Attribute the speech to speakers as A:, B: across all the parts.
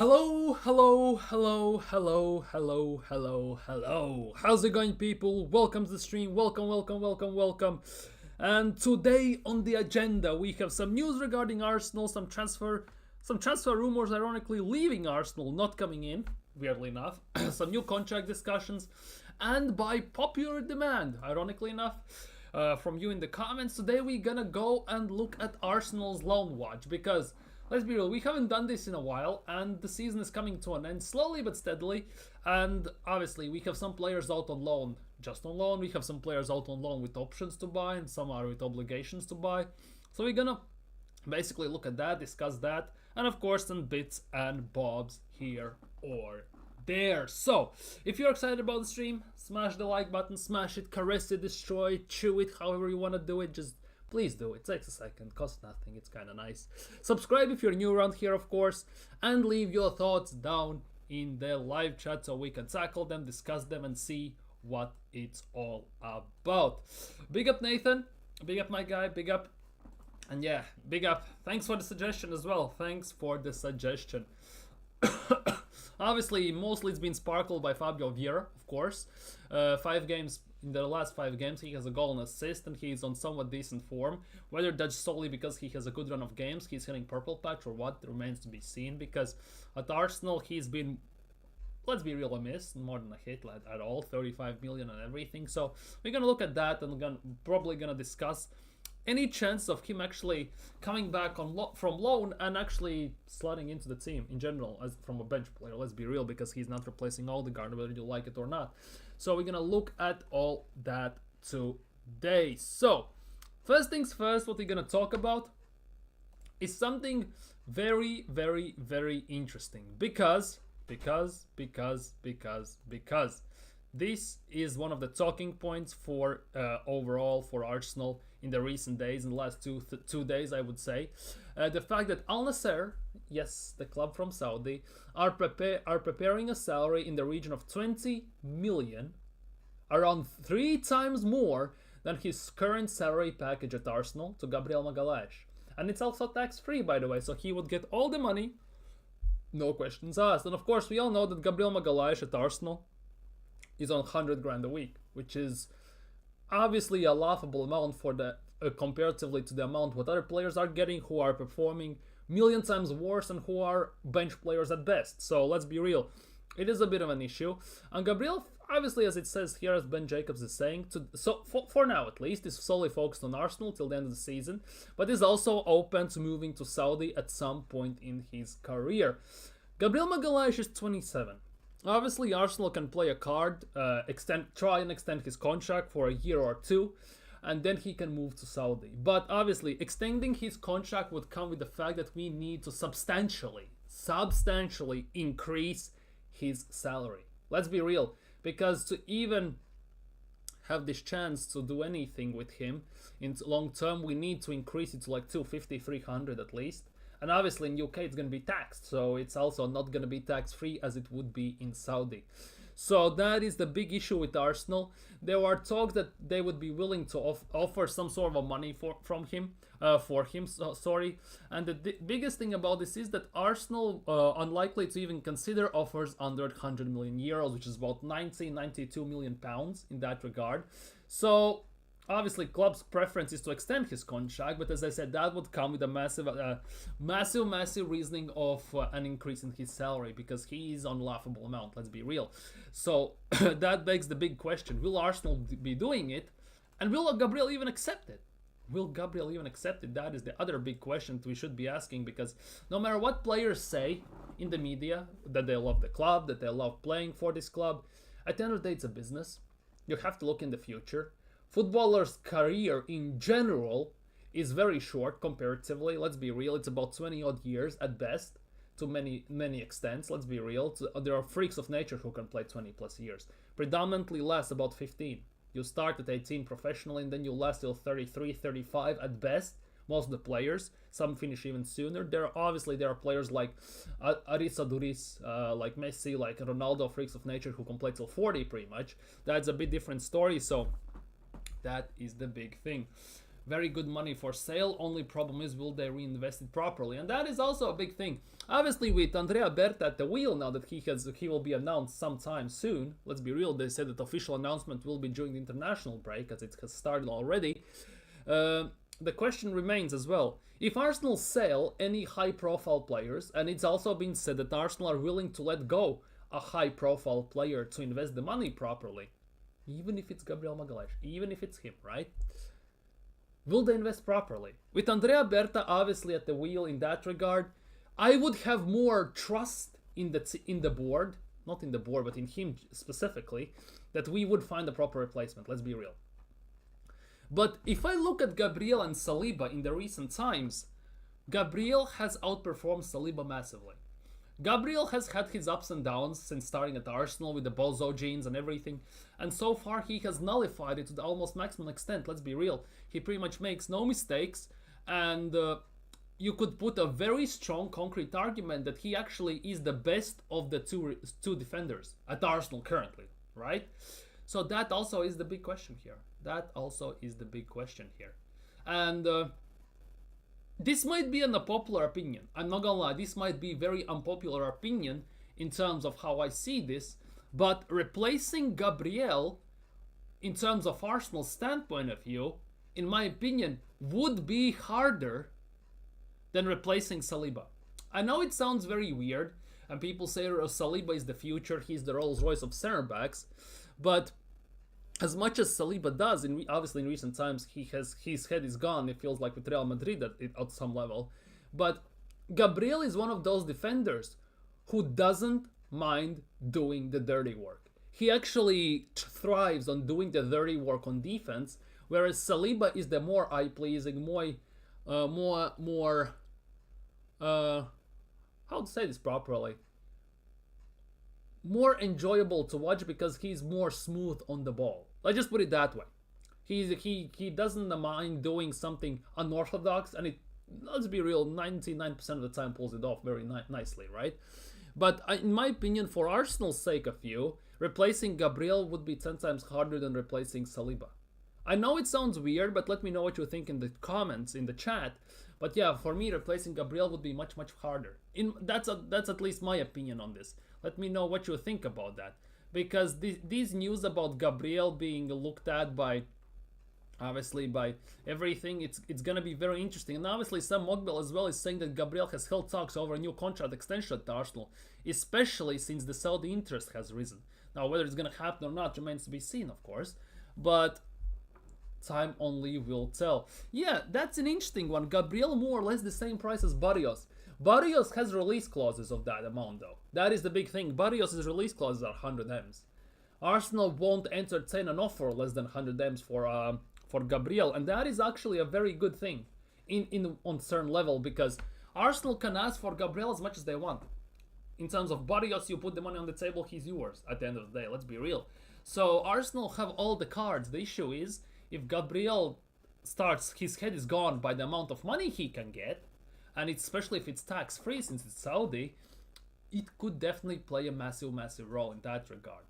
A: Hello, hello, hello, hello, hello, hello, hello. How's it going, people? Welcome to the stream. Welcome, welcome, welcome, welcome. And today on the agenda, we have some news regarding Arsenal, some transfer rumors, ironically leaving Arsenal, not coming in, weirdly enough, some new contract discussions, and by popular demand, ironically enough, from you in the comments, today we're gonna go and look at Arsenal's loan watch because let's be real, we haven't done this in a while, and the season is coming to an end slowly but steadily. And obviously, we have some players out on loan, just on loan. We have some players out on loan with options to buy, and some are with obligations to buy. So we're gonna basically look at that, discuss that, and of course, some bits and bobs here or there. So, if you're excited about the stream, smash the like button, smash it, caress it, destroy it, chew it, however you want to do it. Just please do. It takes a second, costs nothing, it's kind of nice. Subscribe if you're new around here, of course, and leave your thoughts down in the live chat so we can tackle them, discuss them, and see what it's all about. Big up Nathan, big up my guy, big up. And yeah, big up. Thanks for the suggestion as well. Thanks for the suggestion. Obviously, mostly it's been sparkled by Fabio Vieira, of course. 5 games, in the last 5 games, he has a goal and assist, and he's on somewhat decent form. Whether that's solely because he has a good run of games, he's hitting purple patch, or what remains to be seen. Because at Arsenal, he's been, let's be real, a miss, more than a hit at all, 35 million and everything. So we're gonna look at that, and we're probably gonna discuss any chance of him actually coming back from loan and actually slotting into the team in general as from a bench player. Let's be real, because he's not replacing Odegaard, whether you like it or not. So we're gonna look at all that today. So first things first, what we're gonna talk about is something very, very, very interesting because this is one of the talking points for overall for Arsenal in the recent days, in the last two days, I would say. The fact that Al-Nassr, yes, the club from Saudi, are preparing a salary in the region of 20 million, around 3 times more than his current salary package at Arsenal, to Gabriel Magalhaes. And it's also tax-free, by the way, so he would get all the money, no questions asked. And of course, we all know that Gabriel Magalhaes at Arsenal is on 100 grand a week, which is obviously a laughable amount for the comparatively to the amount what other players are getting, who are performing million times worse and who are bench players at best. So let's be real, it is a bit of an issue. And Gabriel, obviously, as it says here, as Ben Jacobs is saying, for now at least, is solely focused on Arsenal till the end of the season, but is also open to moving to Saudi at some point in his career. Gabriel Magalhaes is 27. Obviously, Arsenal can play a card, try and extend his contract for a year or two, and then he can move to Saudi. But obviously, extending his contract would come with the fact that we need to substantially increase his salary. Let's be real, because to even have this chance to do anything with him in long term, we need to increase it to like 250, 300 at least. And obviously in UK it's going to be taxed, so it's also not going to be tax-free as it would be in Saudi. So that is the big issue with Arsenal. There are talks that they would be willing to offer some sort of money for him. And the biggest thing about this is that Arsenal unlikely to even consider offers under 100 million euros, which is about 92 million pounds in that regard. So obviously, club's preference is to extend his contract, but as I said, that would come with a massive reasoning of an increase in his salary, because he is on a laughable amount, let's be real. So that begs the big question, will Arsenal be doing it? And will Gabriel even accept it? That is the other big question we should be asking, because no matter what players say in the media, that they love the club, that they love playing for this club, at the end of the day, it's a business. You have to look in the future. Footballer's career in general is very short comparatively. Let's be real, it's about 20 odd years at best, to many extents. Let's be real, there are freaks of nature who can play 20 plus years. Predominantly last about 15. You start at 18 professionally, and then you last till 33, 35 at best. Most of the players, some finish even sooner. There are players like Arisa Duris, like Messi, like Ronaldo, freaks of nature who can play till 40 pretty much. That's a bit different story, so that is the big thing. very good money for sale. Only problem is, will they reinvest it properly? And that is also a big thing. Obviously, with Andrea Berta at the wheel now that he will be announced sometime soon. Let's be real, they said that official announcement will be during the international break, as it has started already. The question remains as well. If Arsenal sell any high-profile players, and it's also been said that Arsenal are willing to let go a high-profile player to invest the money properly, even if it's Gabriel Magalhaes, even if it's him, right? Will they invest properly? With Andrea Berta obviously at the wheel in that regard, I would have more trust in the board, not in the board, but in him specifically, that we would find a proper replacement. Let's be real. But if I look at Gabriel and Saliba in the recent times, Gabriel has outperformed Saliba massively. Gabriel has had his ups and downs since starting at Arsenal with the Bozo genes and everything, and so far he has nullified it to the almost maximum extent. Let's be real. He pretty much makes no mistakes, and you could put a very strong concrete argument that he actually is the best of the two defenders at Arsenal currently, right? So that also is the big question here. And this might be an unpopular opinion. I'm not gonna lie, this might be very unpopular opinion in terms of how I see this, but replacing Gabriel in terms of Arsenal's standpoint of view, in my opinion, would be harder than replacing Saliba. I know it sounds very weird, and people say Saliba is the future, he's the Rolls Royce of center backs, but as much as Saliba does, obviously in recent times, his head is gone, it feels like with Real Madrid at some level. But Gabriel is one of those defenders who doesn't mind doing the dirty work. He actually thrives on doing the dirty work on defense, whereas Saliba is the more eye-pleasing, how to say this properly? More enjoyable to watch because he's more smooth on the ball. Let's just put it that way. He doesn't mind doing something unorthodox, and let's be real, 99% of the time pulls it off very nicely, right? But in my opinion, for Arsenal's sake of you, replacing Gabriel would be 10 times harder than replacing Saliba. I know it sounds weird, but let me know what you think in the comments, in the chat. But yeah, for me, replacing Gabriel would be much harder. That's at least my opinion on this. Let me know what you think about that. Because these news about Gabriel being looked at by everything, it's gonna be very interesting. And obviously Sam Mokbel as well is saying that Gabriel has held talks over a new contract extension at Arsenal, especially since the Saudi interest has risen. Now whether it's gonna happen or not remains to be seen, of course, but time only will tell. Yeah, that's an interesting one. Gabriel more or less the same price as Barrios. Barrios has release clauses of that amount though. That is the big thing. Barrios' release clauses are 100 M's. Arsenal won't entertain an offer less than 100 M's for Gabriel, and that is actually a very good thing on certain level, because Arsenal can ask for Gabriel as much as they want. In terms of Barrios, you put the money on the table, he's yours at the end of the day. Let's be real. So Arsenal have all the cards. The issue is, if Gabriel starts, his head is gone by the amount of money he can get, and especially if it's tax-free since it's Saudi, it could definitely play a massive role in that regard.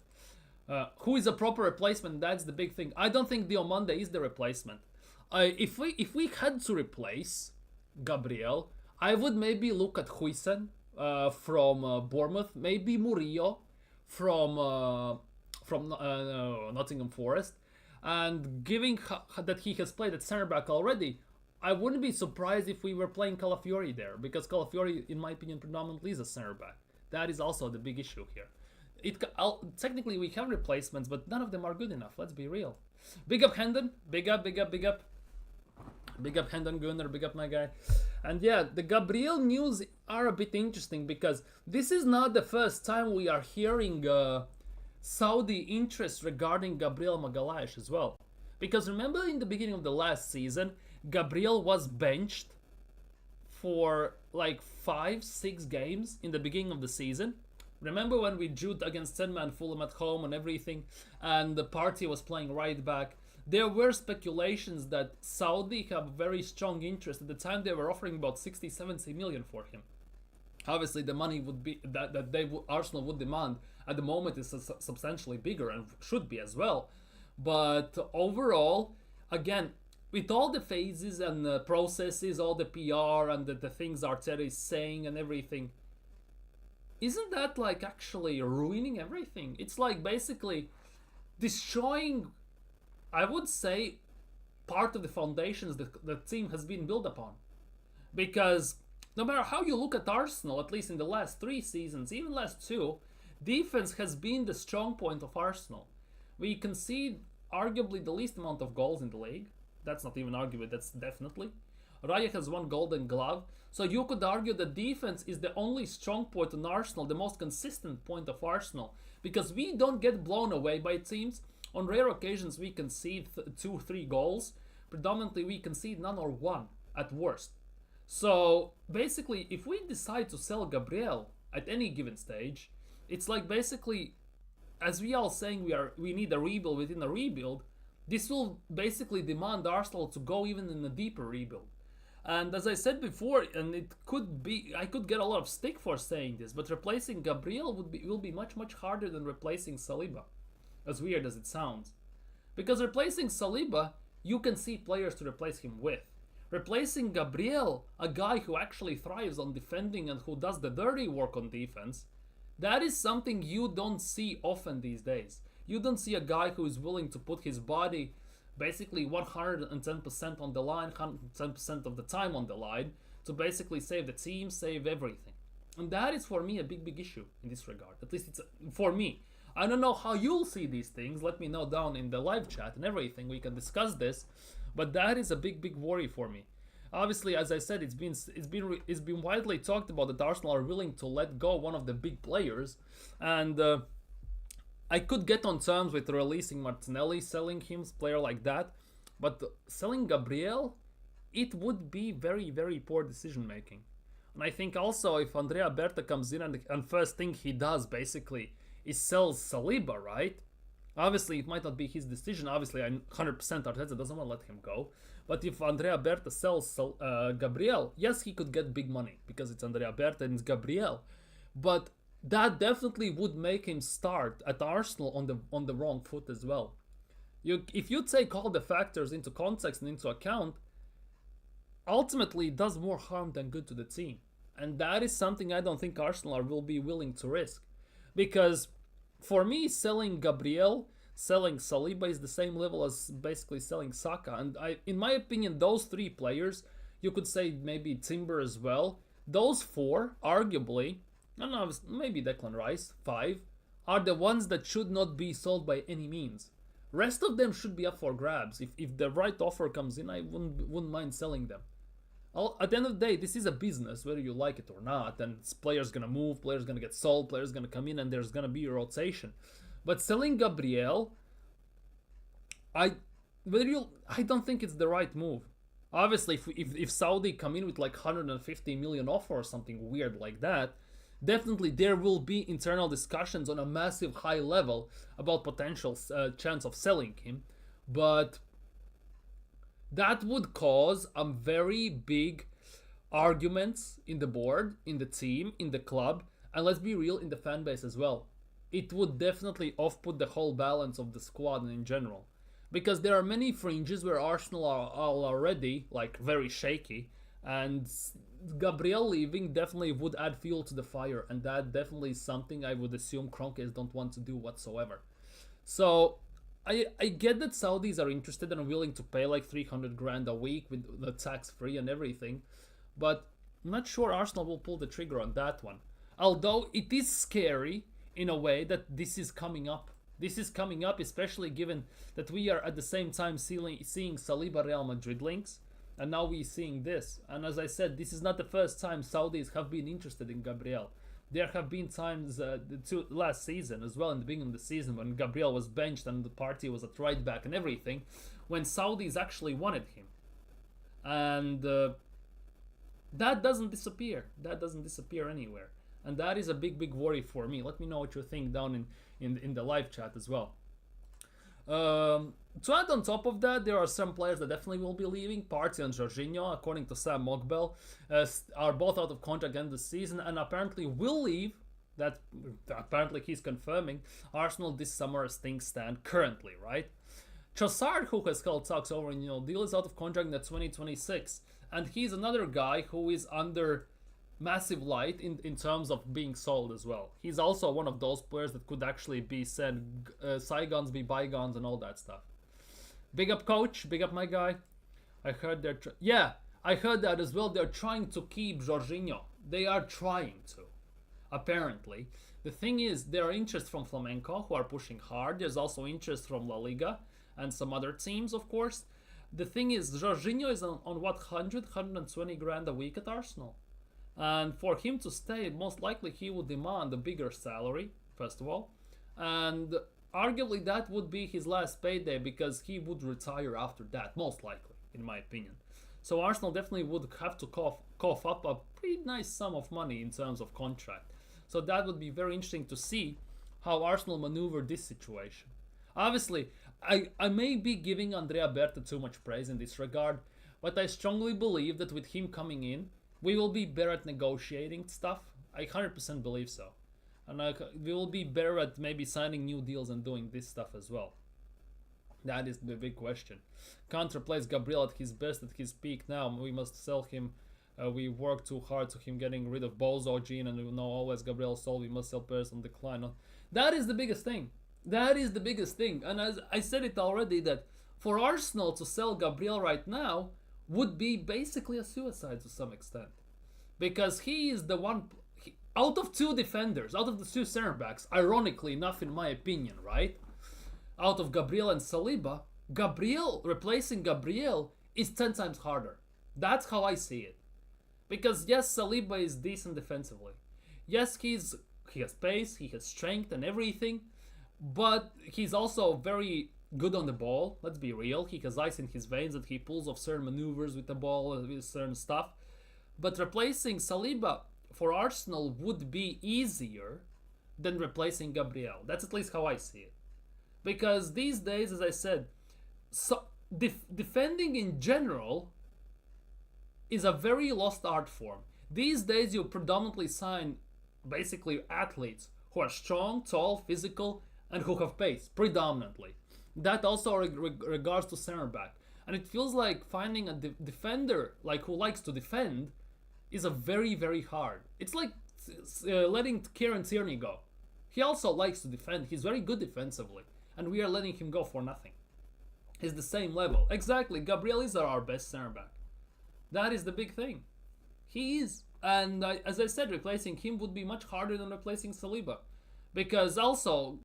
A: Who is a proper replacement? That's the big thing. I don't think Diomande is the replacement. If we had to replace Gabriel, I would maybe look at Huijsen from Bournemouth, maybe Murillo from Nottingham Forest, and given that he has played at center back already, I wouldn't be surprised if we were playing Calafiori there, because Calafiori, in my opinion, predominantly is a center back. That is also the big issue here. Technically, we have replacements, but none of them are good enough. Let's be real. Big up Hendon. Big up. Big up Hendon Gunner. Big up my guy. And yeah, the Gabriel news are a bit interesting, because this is not the first time we are hearing Saudi interest regarding Gabriel Magalhaes as well. Because remember in the beginning of the last season, Gabriel was benched for like 5-6 games in the beginning of the season. Remember when we drew against 10-man Fulham at home and everything, and the party was playing right back? There were speculations that Saudi have very strong interest. At the time they were offering about 60-70 million for him. Obviously the money would be that Arsenal would demand at the moment is substantially bigger, and should be as well. But overall, again, with all the phases and processes, all the PR and the things Arteta is saying and everything, isn't that like actually ruining everything? It's like basically destroying, I would say, part of the foundations that the team has been built upon. Because no matter how you look at Arsenal, at least in the last 3 seasons, even last two, defense has been the strong point of Arsenal. We concede arguably the least amount of goals in the league. That's not even arguably, that's definitely. Raya has one golden glove. So you could argue that defense is the only strong point in Arsenal, the most consistent point of Arsenal. Because we don't get blown away by teams. On rare occasions we concede 2-3 goals. Predominantly we concede none or one at worst. So basically if we decide to sell Gabriel at any given stage, it's like basically, as we are saying, we need a rebuild within a rebuild. This will basically demand Arsenal to go even in a deeper rebuild. And as I said before, and it could be, I could get a lot of stick for saying this, but replacing Gabriel will be much harder than replacing Saliba, as weird as it sounds. Because replacing Saliba, you can see players to replace him with. Replacing Gabriel, a guy who actually thrives on defending and who does the dirty work on defense, that is something you don't see often these days. You don't see a guy who is willing to put his body basically 110% on the line, 110% of the time on the line, to basically save the team, save everything. And that is for me a big issue in this regard. At least it's for me. I don't know how you'll see these things. Let me know down in the live chat and everything. We can discuss this. But that is a big worry for me. Obviously, as I said, it's been widely talked about that Arsenal are willing to let go one of the big players, and I could get on terms with releasing Martinelli, selling him, player like that, but selling Gabriel, it would be very poor decision making. And I think also if Andrea Berta comes in and first thing he does basically is sells Saliba, right? Obviously, it might not be his decision. Obviously, 100% Arteta doesn't want to let him go. But if Andrea Berta sells Gabriel, yes, he could get big money because it's Andrea Berta and it's Gabriel. But that definitely would make him start at Arsenal on the wrong foot as well. If you take all the factors into context and into account, ultimately it does more harm than good to the team. And that is something I don't think Arsenal will be willing to risk. Because for me, selling Gabriel, selling Saliba is the same level as basically selling Saka. And in my opinion, those three players, you could say maybe Timber as well, those four, arguably, I don't know, maybe Declan Rice, 5, are the ones that should not be sold by any means. Rest of them should be up for grabs. If the right offer comes in, I wouldn't mind selling them. At the end of the day, this is a business, whether you like it or not, and players gonna move, players gonna get sold, players gonna come in, and there's gonna be a rotation. But selling Gabriel, I don't think it's the right move. Obviously, if Saudi come in with like 150 million offer or something weird like that, definitely there will be internal discussions on a massive high level about potential chance of selling him, but that would cause a very big arguments in the board, in the team, in the club, and let's be real, in the fan base as well. It would definitely off-put the whole balance of the squad and in general. Because there are many fringes where Arsenal are already like very shaky, and Gabriel leaving definitely would add fuel to the fire, and that definitely is something I would assume Kroenkes don't want to do whatsoever. So I get that Saudis are interested and willing to pay like 300 grand a week with the tax free and everything, but I'm not sure Arsenal will pull the trigger on that one. Although it is scary in a way that this is coming up. This is coming up, especially given that we are at the same time seeing Saliba Real Madrid links, and now we're seeing this. And as I said, this is not the first time Saudis have been interested in Gabriel. There have been times last season as well, in the beginning of the season, when Gabriel was benched and the party was at right back and everything, when Saudis actually wanted him. And that doesn't disappear. That doesn't disappear anywhere. And that is a big worry for me. Let me know what you think down in the live chat as well. To add on top of that, there are some players that definitely will be leaving. Partey and Jorginho, according to Sam Mogbel, are both out of contract end of the season and apparently will leave. That apparently he's confirming Arsenal this summer as things stand currently, right? Trossard, who has held talks over, deal is out of contract in the 2026, and he's another guy who is under massive light in terms of being sold as well. He's also one of those players that could actually be said, Saigons be bygones and all that stuff. Big up, coach. Big up, my guy. I heard I heard that as well. They're trying to keep Jorginho. They are trying to, apparently. The thing is, there are interest from Flamenco, who are pushing hard. There's also interest from La Liga and some other teams, of course. The thing is, Jorginho is on what, 120 grand a week at Arsenal? And for him to stay, most likely he would demand a bigger salary, first of all. And arguably that would be his last payday, because he would retire after that, most likely, in my opinion. So Arsenal definitely would have to cough up a pretty nice sum of money in terms of contract. So that would be very interesting to see how Arsenal maneuver this situation. Obviously, I may be giving Andrea Berta too much praise in this regard, but I strongly believe that with him coming in, we will be better at negotiating stuff. I 100% believe so. And we will be better at maybe signing new deals and doing this stuff as well. That is the big question. Can't replace Gabriel at his best, at his peak now. We must sell him. We work too hard to him getting rid of Bozo, Gene, and we know always Gabriel sold. We must sell players on decline. That is the biggest thing. That is the biggest thing. And as I said it already, that for Arsenal to sell Gabriel right now would be basically a suicide to some extent. Because he is the one, out of two defenders, out of the two center backs, ironically enough in my opinion, right? Out of Gabriel and Saliba, replacing Gabriel is 10 times harder. That's how I see it. Because yes, Saliba is decent defensively. Yes, he has pace, he has strength and everything, but he's also very good on the ball. Let's be real. He has ice in his veins that he pulls off certain maneuvers with the ball and with certain stuff. But replacing Saliba for Arsenal would be easier than replacing Gabriel. That's at least how I see it. Because these days, as I said, defending in general is a very lost art form. These days, you predominantly sign basically athletes who are strong, tall, physical, and who have pace, predominantly. That also regards to center back. And it feels like finding a defender like who likes to defend is a very, very hard. It's like letting Kieran Tierney go. He also likes to defend. He's very good defensively. And we are letting him go for nothing. He's the same level. Exactly. Gabriel is our best center back. That is the big thing. He is. And as I said, replacing him would be much harder than replacing Saliba. Because also,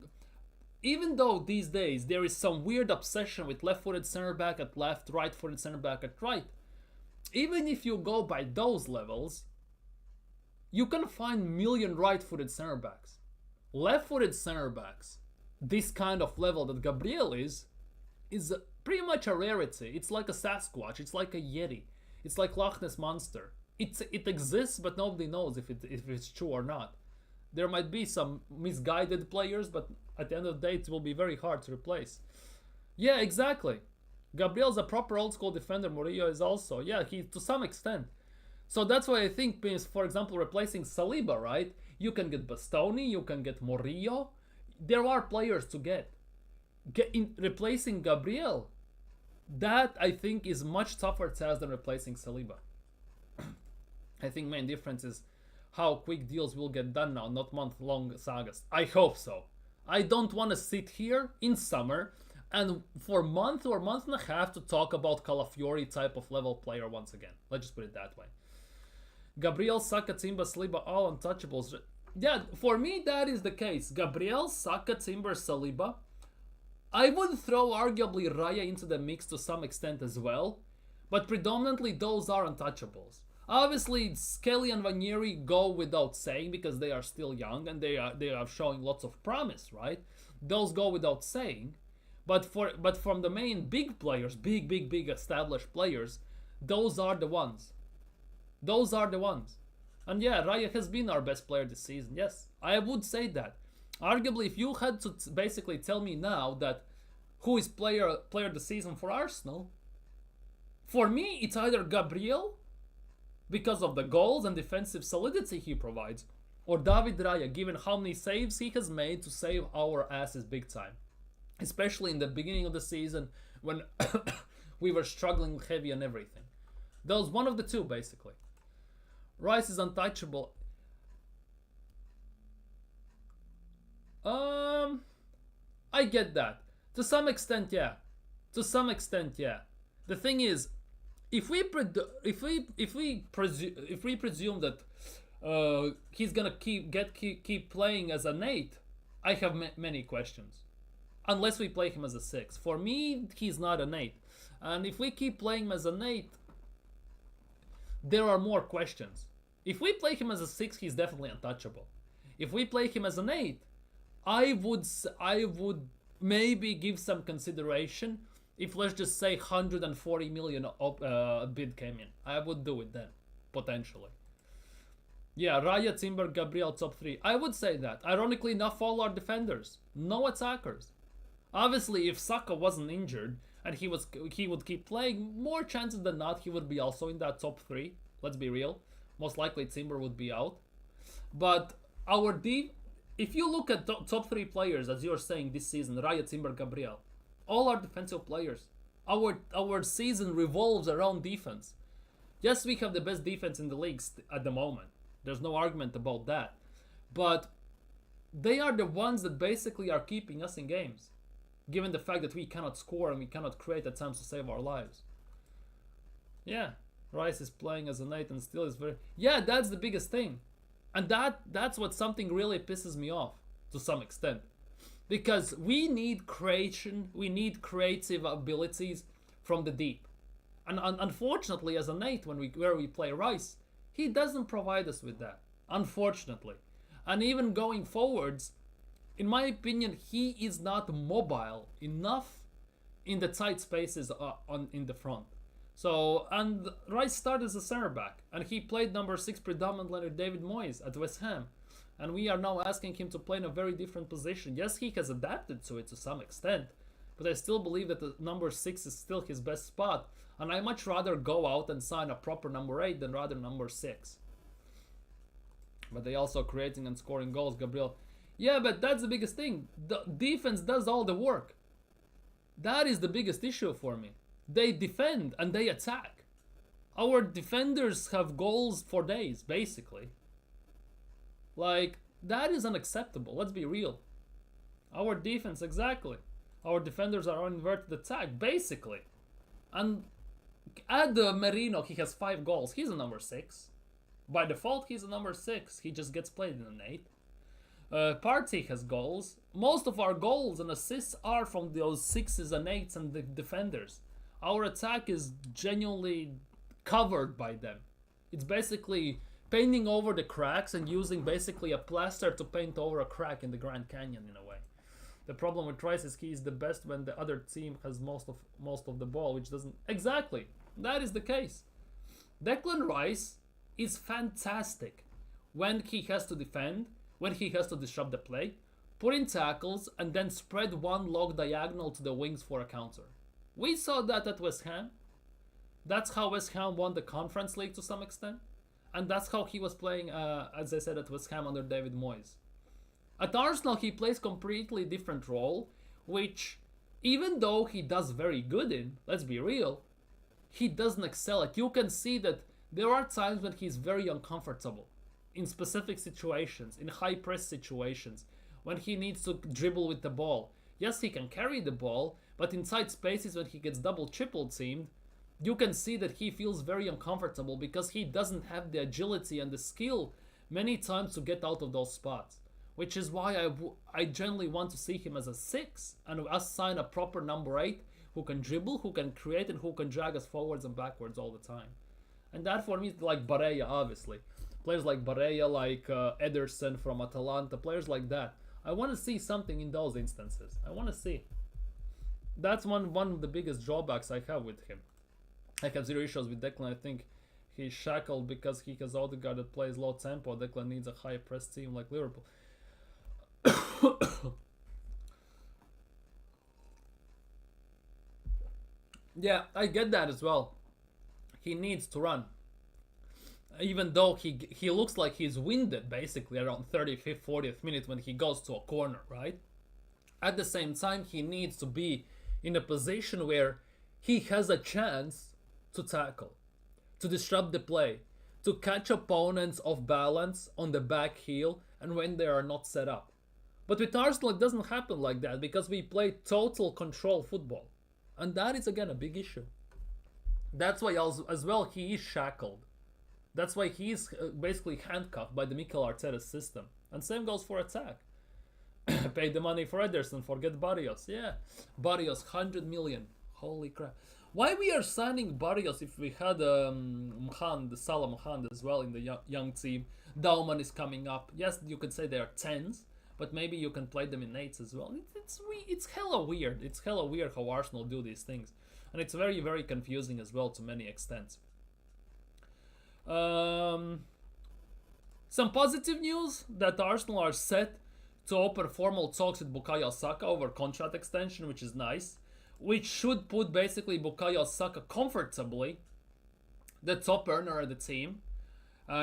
A: even though these days there is some weird obsession with left-footed center back at left, right-footed center back at right, even if you go by those levels, you can find million right-footed center backs. Left-footed center backs, this kind of level that Gabriel is pretty much a rarity. It's like a Sasquatch, it's like a Yeti, it's like Loch Ness Monster. It exists, but nobody knows if it's true or not. There might be some misguided players, but at the end of the day, it will be very hard to replace. Yeah, exactly. Gabriel's a proper old school defender. Murillo is also. Yeah, he to some extent. So that's why I think, for example, replacing Saliba, right? You can get Bastoni, you can get Murillo. There are players to get. Replacing Gabriel, that I think is much tougher task than replacing Saliba. I think main difference is how quick deals will get done now, not month-long sagas. I hope so. I don't want to sit here in summer and for a month or month and a half to talk about Calafiori type of level player once again. Let's just put it that way. Gabriel, Saka, Timber, Saliba, all untouchables. Yeah, for me that is the case. Gabriel, Saka, Timber, Saliba. I would throw arguably Raya into the mix to some extent as well, but predominantly those are untouchables. Obviously, Skelly and Ranieri go without saying because they are still young and they are showing lots of promise, right? Those go without saying. But from the main big players, big established players, those are the ones. Those are the ones. And yeah, Raya has been our best player this season. Yes, I would say that. Arguably, if you had to basically tell me now that who is player of the season for Arsenal, for me it's either Gabriel because of the goals and defensive solidity he provides, or David Raya, given how many saves he has made to save our asses big time. especially in the beginning of the season when we were struggling heavy on everything. That was one of the two, basically. Rice is untouchable. Um, I get that. To some extent, yeah. To some extent, yeah. The thing is, if we presume that he's gonna keep playing as an 8, I have many questions. Unless we play him as a 6. For me, he's not an 8. And if we keep playing him as an 8, there are more questions. If we play him as a 6, he's definitely untouchable. If we play him as an 8, I would maybe give some consideration if, let's just say, 140 million bid came in. I would do it then, potentially. Yeah, Raya, Timber, Gabriel, top 3. I would say that. Ironically enough, all are defenders. No attackers. Obviously, if Saka wasn't injured and he would keep playing, more chances than not he would be also in that top 3. Let's be real. Most likely Timber would be out. But if you look at top 3 players, as you're saying this season, Raya, Timber, Gabriel, all are defensive players. Our season revolves around defense. Yes, we have the best defense in the league at the moment. There's no argument about that. But they are the ones that basically are keeping us in games, given the fact that we cannot score and we cannot create at times to save our lives. Yeah, Rice is playing as an 8 and still is very... Yeah, that's the biggest thing. And that's what something really pisses me off, to some extent. Because we need creation, we need creative abilities from the deep. And unfortunately, as an 8, where we play Rice, he doesn't provide us with that, unfortunately. And even going forwards, in my opinion, he is not mobile enough in the tight spaces in the front. So, and Rice started as a center back, and he played number 6 predominantly under David Moyes at West Ham. And we are now asking him to play in a very different position. Yes, he has adapted to it to some extent, but I still believe that the number 6 is still his best spot. And I much rather go out and sign a proper number 8 than rather number 6. But they also creating and scoring goals, Gabriel. Yeah, but that's the biggest thing. The defense does all the work. That is the biggest issue for me. They defend and they attack. Our defenders have goals for days, basically. Like, that is unacceptable. Let's be real. Our defense, exactly. Our defenders are on inverted attack, basically. And add Merino, he has 5 goals. He's a number 6. By default, he's a number 6. He just gets played in an 8. Partey has goals. Most of our goals and assists are from those 6s and 8s and the defenders. Our attack is genuinely covered by them. It's basically painting over the cracks and using basically a plaster to paint over a crack in the Grand Canyon in a way. The problem with Rice is he is the best when the other team has most of the ball, which doesn't... Exactly. That is the case. Declan Rice is fantastic when he has to defend, when he has to disrupt the play, put in tackles, and then spread one long diagonal to the wings for a counter. We saw that at West Ham. That's how West Ham won the Conference League to some extent. And that's how he was playing, as I said, at West Ham under David Moyes. At Arsenal, he plays completely different role, which, even though he does very good in, let's be real, he doesn't excel at. You can see that there are times when he's very uncomfortable in specific situations, in high press situations, when he needs to dribble with the ball. Yes, he can carry the ball, but in tight spaces when he gets double, triple teamed, you can see that he feels very uncomfortable because he doesn't have the agility and the skill many times to get out of those spots. Which is why I generally want to see him as a 6 and us sign a proper number 8 who can dribble, who can create, and who can drag us forwards and backwards all the time. And that for me is like Barella, obviously. Players like Barella, like Ederson from Atalanta, players like that. I want to see something in those instances. I want to see. That's one of the biggest drawbacks I have with him. I have zero issues with Declan. I think he's shackled because he has Odegaard that plays low tempo. Declan needs a high press team like Liverpool. Yeah, I get that as well. He needs to run. Even though he looks like he's winded basically around 35th, 40th minute when he goes to a corner, right? At the same time, he needs to be in a position where he has a chance to tackle, to disrupt the play, to catch opponents off balance on the back heel and when they are not set up. But with Arsenal, it doesn't happen like that because we play total control football. And that is again a big issue. That's why, as well, he is shackled. That's why he is basically handcuffed by the Mikel Arteta system. And same goes for attack. Pay the money for Ederson, forget Barrios. Yeah, Barrios, 100 million. Holy crap. Why we are signing Barrios if we had Salah Mohand as well in the young team? Dauman is coming up. Yes, you could say they are 10s, but maybe you can play them in 8s as well. It's hella weird. It's hella weird how Arsenal do these things. And it's very, very confusing as well to many extents. Some positive news that Arsenal are set to open formal talks with Bukayo Saka over contract extension, which is nice. Which should put basically Bukayo Saka comfortably the top earner of the team.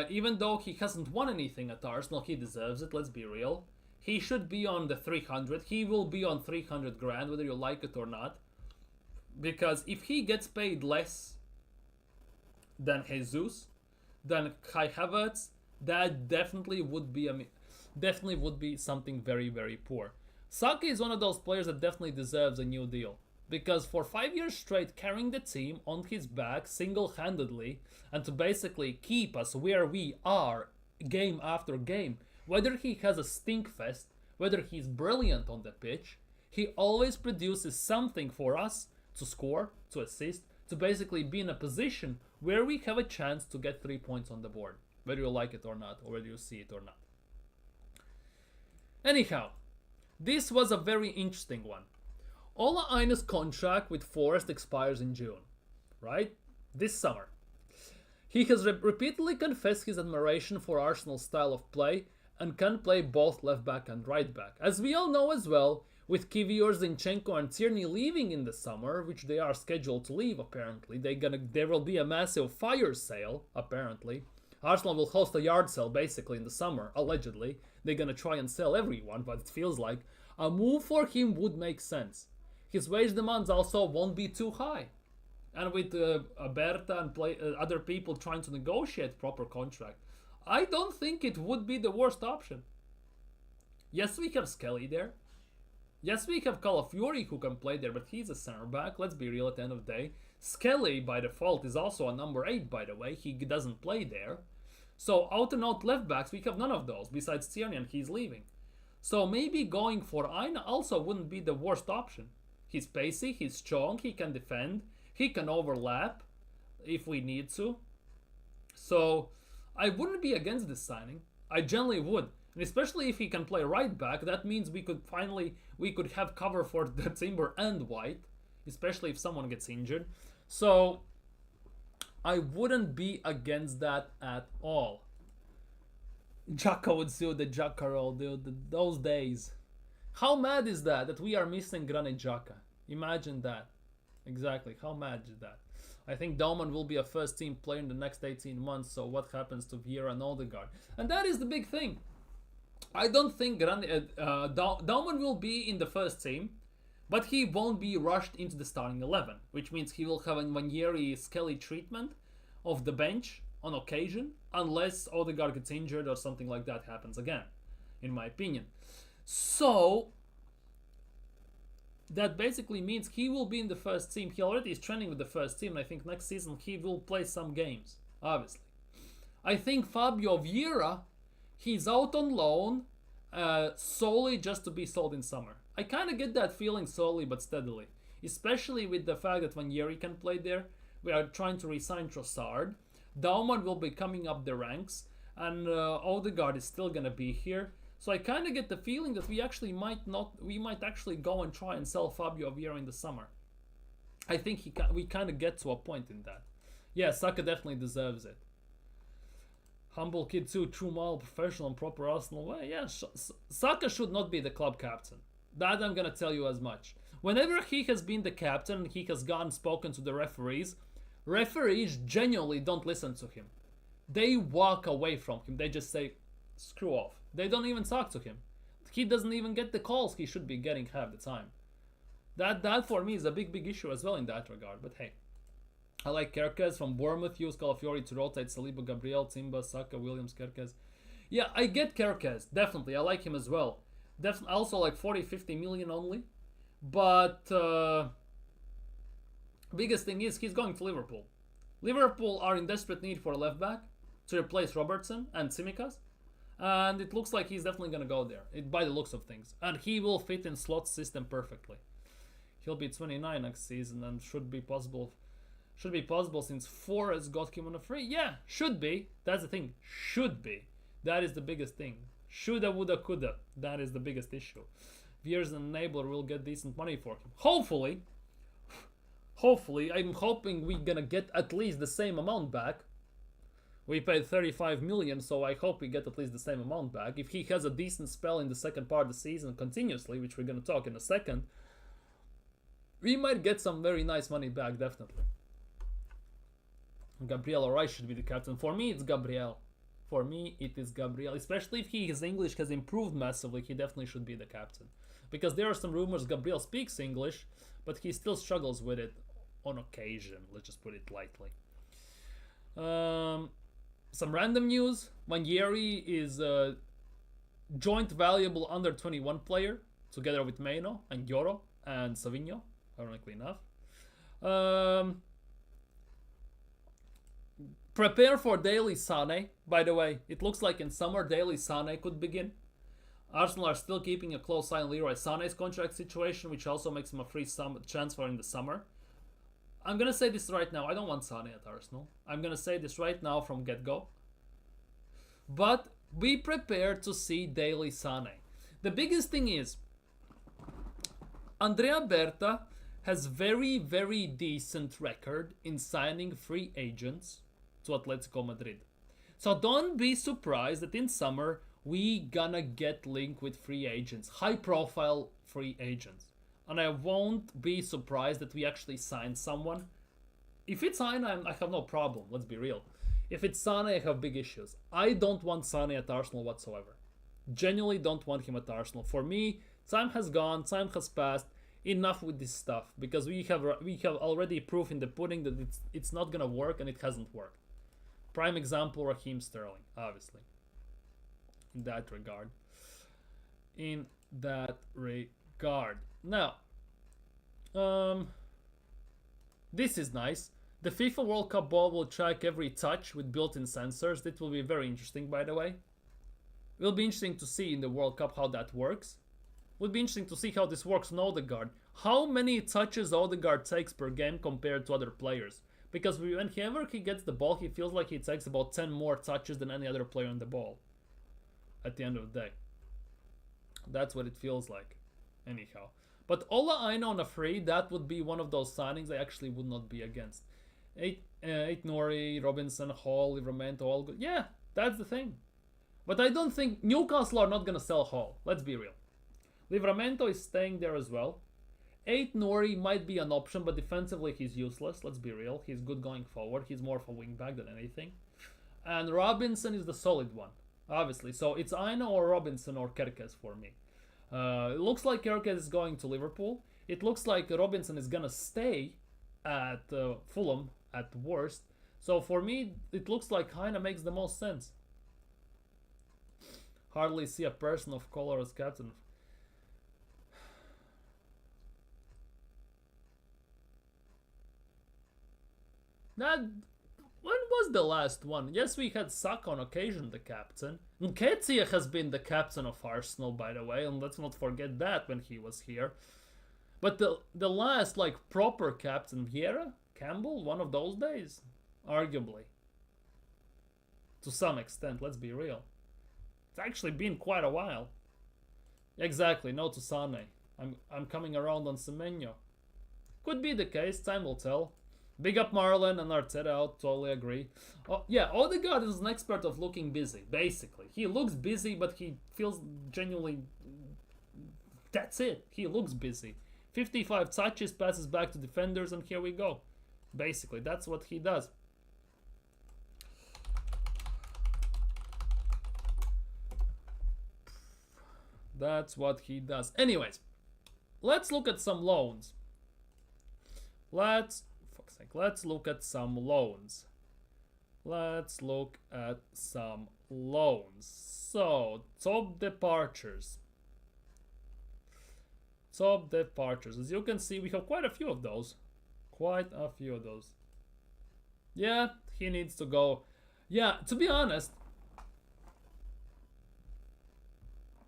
A: Even though he hasn't won anything at Arsenal, he deserves it, let's be real. He should be on the 300. He will be on 300 grand, whether you like it or not. Because if he gets paid less than Jesus, than Kai Havertz, that definitely would be something very, very poor. Saka is one of those players that definitely deserves a new deal. Because for 5 years straight, carrying the team on his back single-handedly and to basically keep us where we are game after game, whether he has a stink fest, whether he's brilliant on the pitch, he always produces something for us to score, to assist, to basically be in a position where we have a chance to get 3 points on the board, whether you like it or not, or whether you see it or not. Anyhow, this was a very interesting one. Ola Aina's contract with Forest expires in June, right? This summer. He has repeatedly confessed his admiration for Arsenal's style of play and can play both left back and right back. As we all know as well, with Kivior, Zinchenko and Tierney leaving in the summer, which they are scheduled to leave apparently, there will be a massive fire sale apparently. Arsenal will host a yard sale basically in the summer, allegedly. They're gonna try and sell everyone, but it feels like a move for him would make sense. His wage demands also won't be too high. And with Berta and other people trying to negotiate proper contract, I don't think it would be the worst option. Yes, we have Skelly there. Yes, we have Calafiori who can play there, but he's a center back. Let's be real at the end of the day. Skelly, by default, is also a number 8, by the way. He doesn't play there. So out and out left backs, we have none of those besides Tierney, and he's leaving. So maybe going for Aina also wouldn't be the worst option. He's pacey, he's strong, he can defend, he can overlap if we need to. So I wouldn't be against this signing. I generally would. And especially if he can play right back, that means we could have cover for the Timber and White, especially if someone gets injured. So I wouldn't be against that at all. Xhaka would do the Xhaka role, dude. Those days. How mad is that we are missing Granit Xhaka? Imagine that. Exactly. How mad is that? I think Dauman will be a first team player in the next 18 months, so what happens to Vieira and Odegaard? And that is the big thing. I don't think Dauman will be in the first team, but he won't be rushed into the starting 11, which means he will have a Ranieri Skelly treatment of the bench on occasion, unless Odegaard gets injured or something like that happens again, in my opinion. So that basically means he will be in the first team. He already is training with the first team. I think next season he will play some games, obviously. I think Fabio Vieira, he's out on loan solely just to be sold in summer. I kind of get that feeling slowly but steadily, especially with the fact that when Yeri can play there, we are trying to re-sign Trossard. Dauman will be coming up the ranks, and Odegaard is still going to be here. So I kind of get the feeling that we might actually go and try and sell Fabio Vieira in the summer. I think we kind of get to a point in that. Yeah, Saka definitely deserves it. Humble kid too, true mile, professional and proper Arsenal way. Yeah, Saka should not be the club captain. That I'm gonna tell you as much. Whenever he has been the captain, he has gone and spoken to the referees. Referees genuinely don't listen to him. They walk away from him. They just say, screw off. They don't even talk to him. he doesn't even get the calls he should be getting half the time. That for me is a big issue as well in that regard. But hey, I like Kerkez from Bournemouth. Use Calafiori to rotate Saliba, Gabriel, Timba, Saka, Williams, Kerkez. Yeah, I get Kerkez. Definitely. I like him as well. Definitely. Also like 40-50 million only. But biggest thing is he's going to Liverpool. Liverpool are in desperate need for a left back to replace Robertson and Tsimikas. And it looks like he's definitely going to go there, by the looks of things. And he will fit in Slot's system perfectly. He'll be 29 next season and should be possible since Forest got him on a free. Yeah, should be. That's the thing. Should be. That is the biggest thing. Shoulda, woulda, coulda. That is the biggest issue. Vieira's an enabler will get decent money for him. Hopefully, I'm hoping we're gonna get at least the same amount back. We paid 35 million, so I hope we get at least the same amount back. If he has a decent spell in the second part of the season continuously, which we're gonna talk in a second, we might get some very nice money back, definitely. Gabriel or I should be the captain. For me, it's Gabriel. For me, it is Gabriel. Especially if his English has improved massively, he definitely should be the captain. Because there are some rumors Gabriel speaks English, but he still struggles with it on occasion. Let's just put it lightly. Some random news. Vieira is a joint valuable under 21 player, together with Meno and Yoro and Savinho, ironically enough. Prepare for Daily Sane. By the way, it looks like in summer Daily Sane could begin. Arsenal are still keeping a close eye on Leroy Sané's contract situation, which also makes him a free transfer in the summer. I'm gonna say this right now. I don't want Sané at Arsenal. I'm gonna say this right now from get-go. But be prepared to see Daily Sané. The biggest thing is, Andrea Berta has very decent record in signing free agents to Atletico Madrid. So don't be surprised that in summer we gonna get linked with free agents, high profile free agents. And I won't be surprised that we actually sign someone. If it's Sané, I have no problem, let's be real. If it's Sané, I have big issues. I don't want Sané at Arsenal whatsoever. Genuinely don't want him at Arsenal. For me, time has gone, time has passed. Enough with this stuff, because we have already proof in the pudding that it's not gonna work, and it hasn't worked. Prime example, Raheem Sterling, obviously. In that regard. Now, this is nice. The FIFA World Cup ball will track every touch with built-in sensors. That will be very interesting, by the way. It will be interesting to see in the World Cup how that works. It would be interesting to see how this works on Odegaard. How many touches Odegaard takes per game compared to other players. Because whenever he gets the ball, he feels like he takes about 10 more touches than any other player on the ball. At the end of the day. That's what it feels like. Anyhow. But Ola Aina on a free, that would be one of those signings I actually would not be against. Nori, Robinson, Hall, Livramento, all good. Yeah, that's the thing. But I don't think Newcastle are not going to sell Hall. Let's be real. Livramento is staying there as well. Nori might be an option, but defensively he's useless. Let's be real. He's good going forward. He's more of a wing back than anything. And Robinson is the solid one, obviously. So it's Aina or Robinson or Kerkez for me. It looks like Kerkez is going to Liverpool. It looks like Robinson is going to stay at Fulham at worst. So for me, it looks like Aina makes the most sense. Hardly see a person of color as captain. When was the last one? Yes, we had Saka on occasion, the captain. Nketiah has been the captain of Arsenal, by the way, and let's not forget that when he was here. But the last, like, proper captain, Vieira? Campbell? One of those days? Arguably. To some extent, let's be real. It's actually been quite a while. Exactly, no to Sané. I'm coming around on Semenyo. Could be the case, time will tell. Big up Marlon and Arteta out, totally agree. Oh, yeah, Odegaard is an expert of looking busy, basically. He looks busy, but he feels genuinely... That's it, he looks busy. 55 touches, passes back to defenders, and here we go. Basically, that's what he does. That's what he does. Anyways, let's look at some loans. Let's look at some loans. Let's look at some loans. So, top departures. Top departures. As you can see, we have quite a few of those. Yeah, he needs to go. Yeah, to be honest,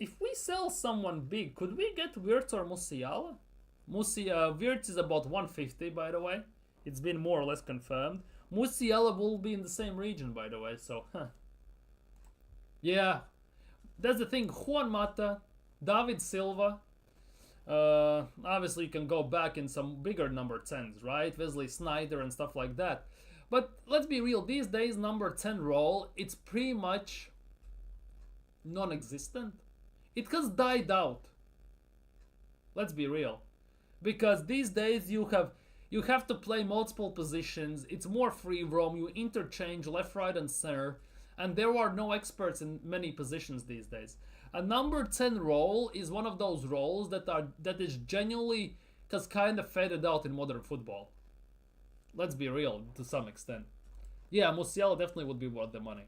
A: if we sell someone big, could we get Wirtz or Musiala? Wirtz is about 150, by the way. It's been more or less confirmed. Musiala will be in the same region, by the way, so, Yeah, that's the thing. Juan Mata, David Silva. Obviously, you can go back in some bigger number 10s, right? Wesley Sneijder and stuff like that. But let's be real, these days, number 10 role, it's pretty much non-existent. It has died out. Let's be real. Because these days you have to play multiple positions, it's more free roam, you interchange left, right and center, and there are no experts in many positions these days. A number 10 role is one of those roles that is genuinely has kind of faded out in modern football. Let's be real, to some extent. Yeah, Musiala definitely would be worth the money.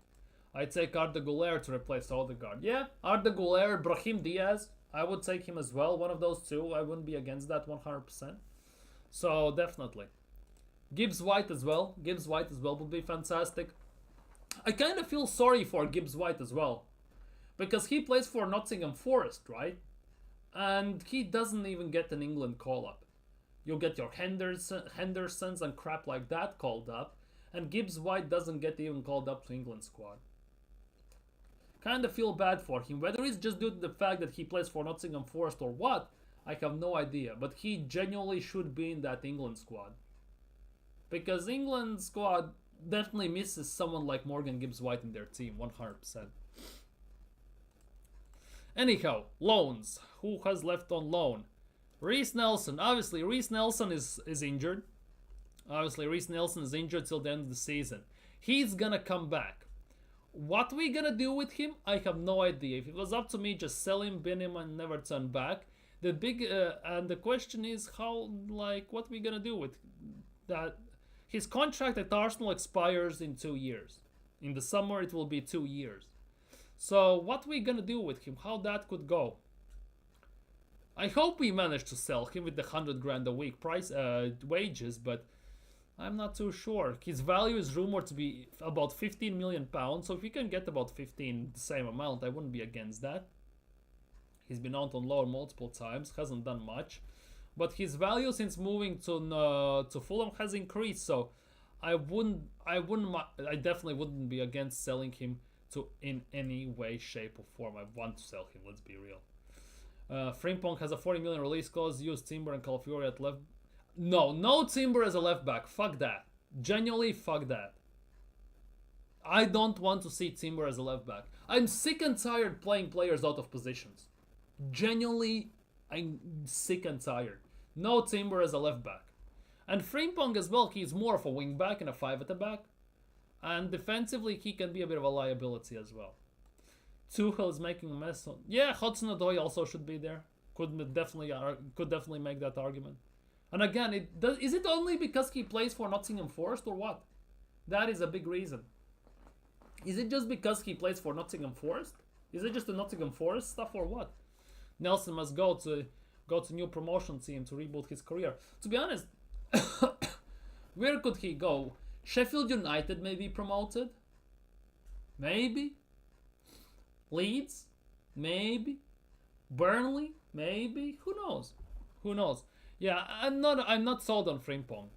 A: I'd take Arda Güler to replace Odegaard. Yeah, Arda Güler, Brahim Diaz, I would take him as well. One of those two, I wouldn't be against that 100%. So, definitely. Gibbs White as well. Gibbs White as well would be fantastic. I kind of feel sorry for Gibbs White as well. Because he plays for Nottingham Forest, right? And he doesn't even get an England call-up. You'll get your Hendersons and crap like that called up. And Gibbs White doesn't get even called up to England squad. Kind of feel bad for him. Whether it's just due to the fact that he plays for Nottingham Forest or what, I have no idea. But he genuinely should be in that England squad. Because England squad definitely misses someone like Morgan Gibbs White in their team, 100%. Anyhow, loans. Who has left on loan? Reece Nelson. Obviously, Reece Nelson is injured. Obviously, Reece Nelson is injured till the end of the season. He's gonna come back. What we gonna do with him? I have no idea. If it was up to me, just sell him, bin him, and never turn back. The big and the question is how, like, what we gonna do with that? His contract at Arsenal expires in 2 years. In the summer, it will be 2 years. So what we gonna do with him? How that could go? I hope we manage to sell him with the 100 grand a week price wages, but I'm not too sure. His value is rumored to be about 15 million pounds, so if we can get about 15, the same amount, I wouldn't be against that. He's been out on loan multiple times, hasn't done much, but his value since moving to Fulham has increased, so I definitely wouldn't be against selling him in any way, shape or form. I want to sell him, let's be real. Frimpong has a 40 million release clause. Use Timber and Calafiori at left. No Timber as a left back. Fuck that. Genuinely, fuck that. I don't want to see Timber as a left back. I'm sick and tired playing players out of positions. Genuinely, I'm sick and tired. No Timber as a left back. And Frimpong as well. He's more of a wing back and a 5 at the back. And defensively, he can be a bit of a liability as well. Tuchel is making a mess. Yeah, Hudson-Odoi also should be there. Could definitely make that argument. And again, is it only because he plays for Nottingham Forest or what? That is a big reason. Is it just because he plays for Nottingham Forest? Is it just the Nottingham Forest stuff or what? Nelson must go to new promotion team to reboot his career. To be honest, where could he go? Sheffield United may be promoted. Maybe. Leeds? Maybe. Burnley? Maybe. Who knows? Who knows? Yeah, I'm not sold on Frimpong.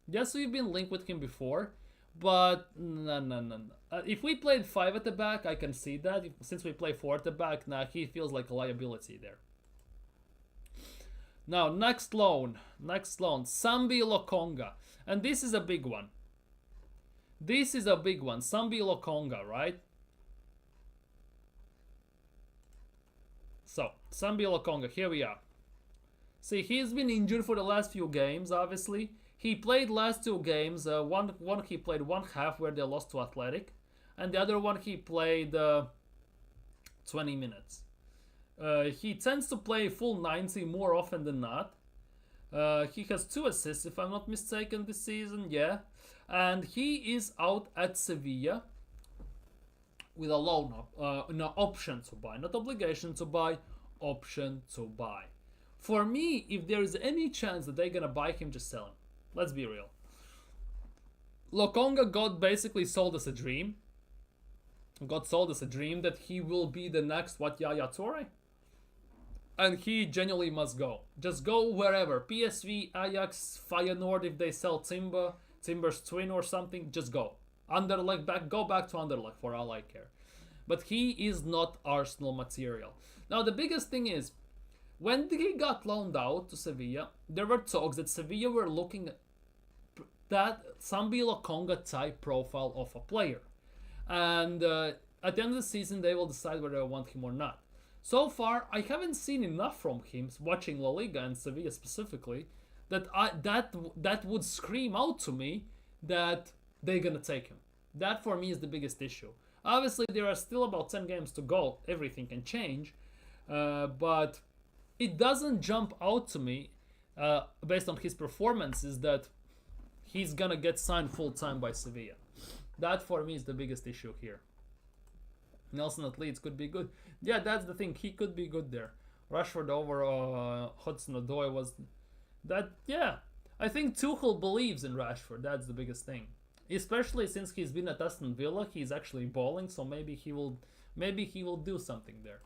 A: Yes, we've been linked with him before, but no. If we played 5 at the back, I can see that. Since we play 4 at the back, he feels like a liability there. Now, next loan, Sambi Lokonga, and this is a big one. Sambi Lokonga, right? So, Sambi Lokonga, here we are. See, he's been injured for the last few games, obviously. He played last 2 games. One he played one half where they lost to Athletic. And the other one he played 20 minutes. He tends to play full 90 more often than not. He has 2 assists, if I'm not mistaken, this season, yeah. And he is out at Sevilla with a loan no, option to buy. Not obligation to buy, option to buy. For me, if there is any chance that they're gonna buy him, just sell him. Let's be real. Lokonga got basically sold as a dream. Got sold as a dream that he will be the next Yaya Toure. And he genuinely must go. Just go wherever. PSV, Ajax, Feyenoord, if they sell Timber's twin or something, just go. Anderlecht back, go back to Anderlecht for all I care. But he is not Arsenal material. Now the biggest thing is, when he got loaned out to Sevilla, there were talks that Sevilla were looking at that Sambi Lokonga type profile of a player. And at the end of the season, they will decide whether they want him or not. So far, I haven't seen enough from him, watching La Liga and Sevilla specifically, that that would scream out to me that they're gonna take him. That for me is the biggest issue. Obviously, there are still about 10 games to go. Everything can change. But it doesn't jump out to me, based on his performances, that he's gonna get signed full-time by Sevilla. That for me is the biggest issue here. Nelson at Leeds could be good. Yeah, that's the thing. He could be good there. Rashford over Hudson-Odoi was... That, yeah. I think Tuchel believes in Rashford. That's the biggest thing. Especially since he's been at Aston Villa. He's actually balling, so maybe he will do something there.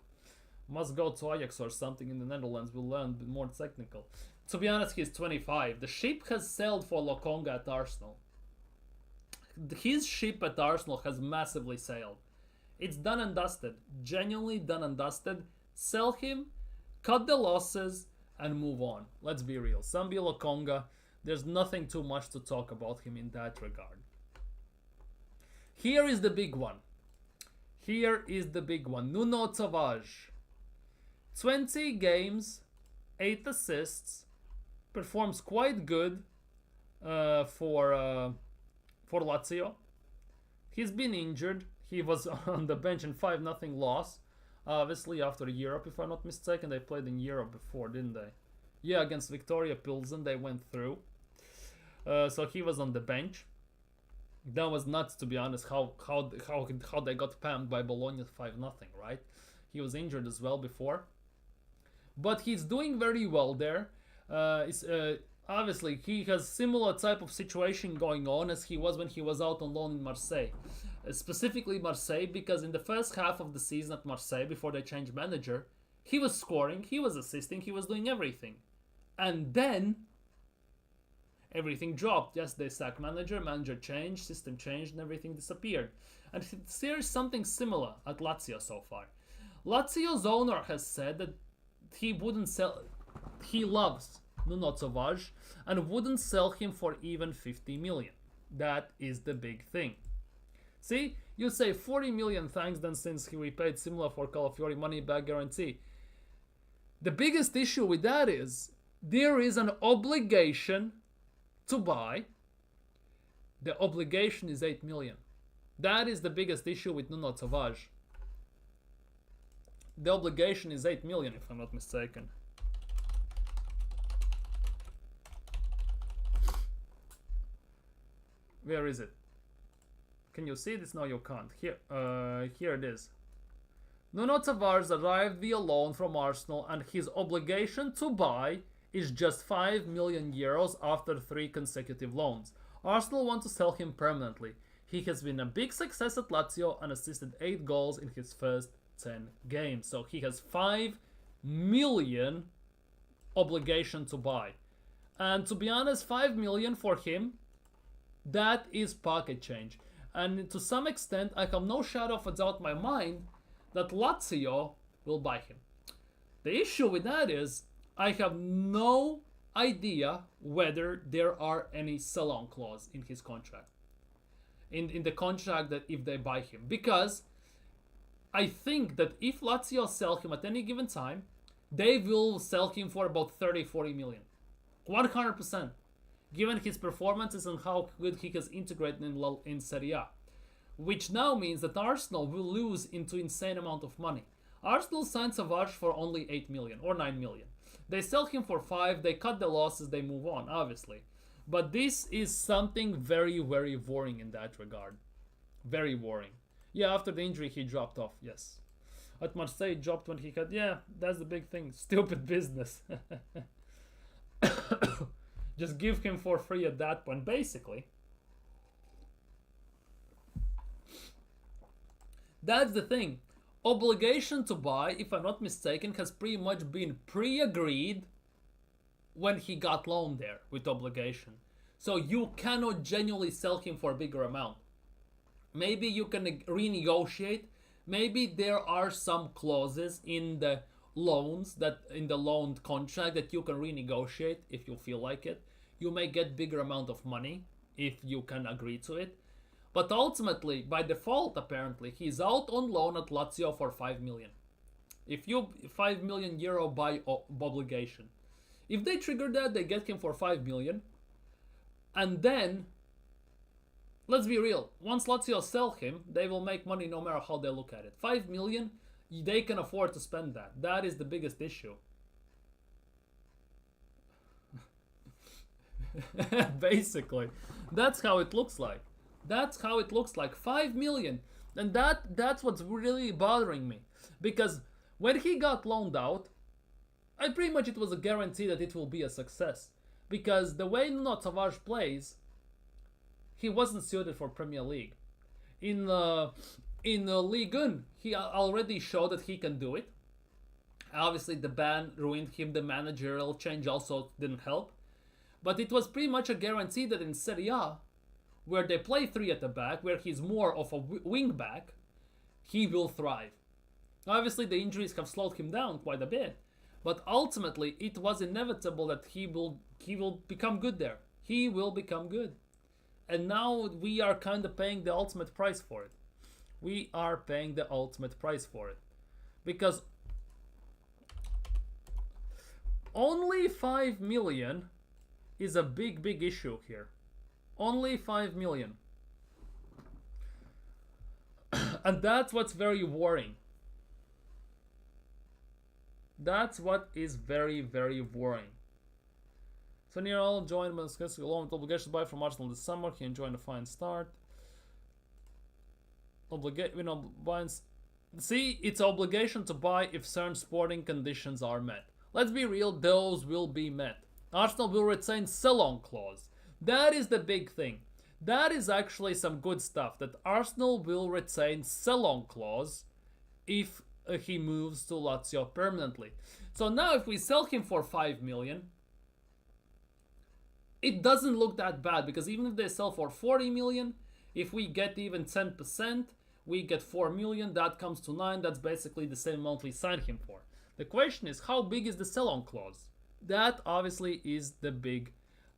A: Must go to Ajax or something in the Netherlands. We'll learn a bit more technical. To be honest, he's 25. The ship has sailed for Lokonga at Arsenal. His ship at Arsenal has massively sailed. It's done and dusted. Genuinely done and dusted. Sell him, cut the losses, and move on. Let's be real. Sambi Lokonga, there's nothing too much to talk about him in that regard. Here is the big one. Here is the big one. Nuno Tavares. 20 games, 8 assists. Performs quite good for Lazio. He's been injured. He was on the bench in 5-0 loss. Obviously after Europe, if I'm not mistaken. They played in Europe before, didn't they? Yeah, against Victoria Pilsen they went through. So he was on the bench. That was nuts, to be honest, how they got pammed by Bologna 5-0, right? He was injured as well before. But he's doing very well there. Obviously, he has similar type of situation going on as he was when he was out on loan in Marseille. Specifically Marseille, because in the first half of the season at Marseille, before they changed manager, he was scoring, he was assisting, he was doing everything. And then everything dropped. Yes, they sacked manager changed, system changed, and everything disappeared. And here's something similar at Lazio so far. Lazio's owner has said that he wouldn't sell... He loves Nuno Tavares and wouldn't sell him for even 50 million. That is the big thing. See, you say 40 million thanks, then since we paid similar for Calafiori money back guarantee. The biggest issue with that is there is an obligation to buy. The obligation is 8 million. That is the biggest issue with Nuno Tavares. The obligation is 8 million, if I'm not mistaken. Where is it? Can you see this? No, you can't. Here it is. Nuno Tavares arrived via loan from Arsenal, and his obligation to buy is just 5 million euros after 3 consecutive loans. Arsenal want to sell him permanently. He has been a big success at Lazio and assisted 8 goals in his first 10 games. So he has 5 million obligation to buy. And to be honest, 5 million for him, that is pocket change. And to some extent, I have no shadow of a doubt in my mind that Lazio will buy him. The issue with that is, I have no idea whether there are any sell-on clause in his contract. In the contract that if they buy him. Because I think that if Lazio sell him at any given time, they will sell him for about 30-40 million. 100%. Given his performances and how good he has integrated in Serie A. Which now means that Arsenal will lose into insane amount of money. Arsenal signed Tavares for only 8 million or 9 million. They sell him for 5, they cut the losses, they move on, obviously. But this is something very, very worrying in that regard. Very worrying. Yeah, after the injury, he dropped off, yes. At Marseille, he dropped when he had... Yeah, that's the big thing. Stupid business. Just give him for free at that point, basically. That's the thing. Obligation to buy, if I'm not mistaken, has pretty much been pre-agreed when he got loaned there with obligation. So you cannot genuinely sell him for a bigger amount. Maybe you can renegotiate. Maybe there are some clauses in the loans, that in the loan contract, that you can renegotiate if you feel like it. You may get bigger amount of money if you can agree to it. But ultimately, by default, apparently, he's out on loan at Lazio for 5 million. If you 5 million euro by obligation. If they trigger that, they get him for 5 million. And then, let's be real, once Lazio sell him, they will make money no matter how they look at it. 5 million, they can afford to spend that. That is the biggest issue. Basically, that's how it looks like. That's how it looks like. 5 million. And that's what's really bothering me. Because when he got loaned out, pretty much it was a guarantee that it will be a success. Because the way Nuno Tavares plays, he wasn't suited for Premier League. In Ligue 1, he already showed that he can do it. Obviously, the ban ruined him. The managerial change also didn't help. But it was pretty much a guarantee that in Serie A, where they play 3 at the back, where he's more of a wing back, he will thrive. Obviously, the injuries have slowed him down quite a bit. But ultimately, it was inevitable that he will become good there. He will become good. And now we are kind of paying the ultimate price for it. We are paying the ultimate price for it. Because only 5 million is a big, big issue here. Only 5 million. And that's what's very worrying. That's what is very, very worrying. So Nero joined Manchester along with obligation to buy from Arsenal this summer. He enjoyed a fine start. See, it's obligation to buy if certain sporting conditions are met. Let's be real, those will be met. Arsenal will retain sell-on clause. That is the big thing. That is actually some good stuff. That Arsenal will retain sell-on clause if he moves to Lazio permanently. So now if we sell him for 5 million, it doesn't look that bad, because even if they sell for 40 million, if we get even 10%, we get 4 million, that comes to 9, that's basically the same amount we signed him for. The question is, how big is the sell-on clause? That obviously is the big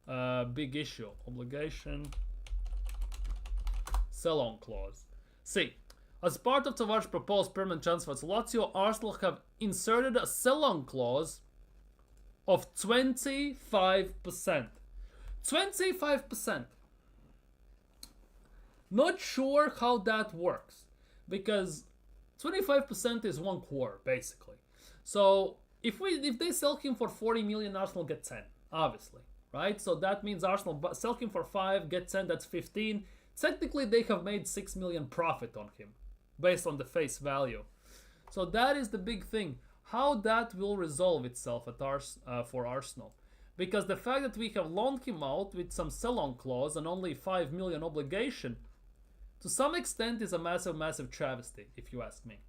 A: issue. Obligation, sell-on clause. See, as part of Tavares' proposed permanent transfer to Lazio, Arsenal have inserted a sell-on clause of 25%. 25%. Not sure how that works, because 25% is 1 quarter, basically. So if they sell him for 40 million, Arsenal get 10, obviously, right? So that means Arsenal sell him for 5, get 10, that's 15. Technically, they have made 6 million profit on him, based on the face value. So that is the big thing. How that will resolve itself at for Arsenal. Because the fact that we have loaned him out with some sell-on clause and only 5 million obligation, to some extent is a massive, massive travesty, if you ask me.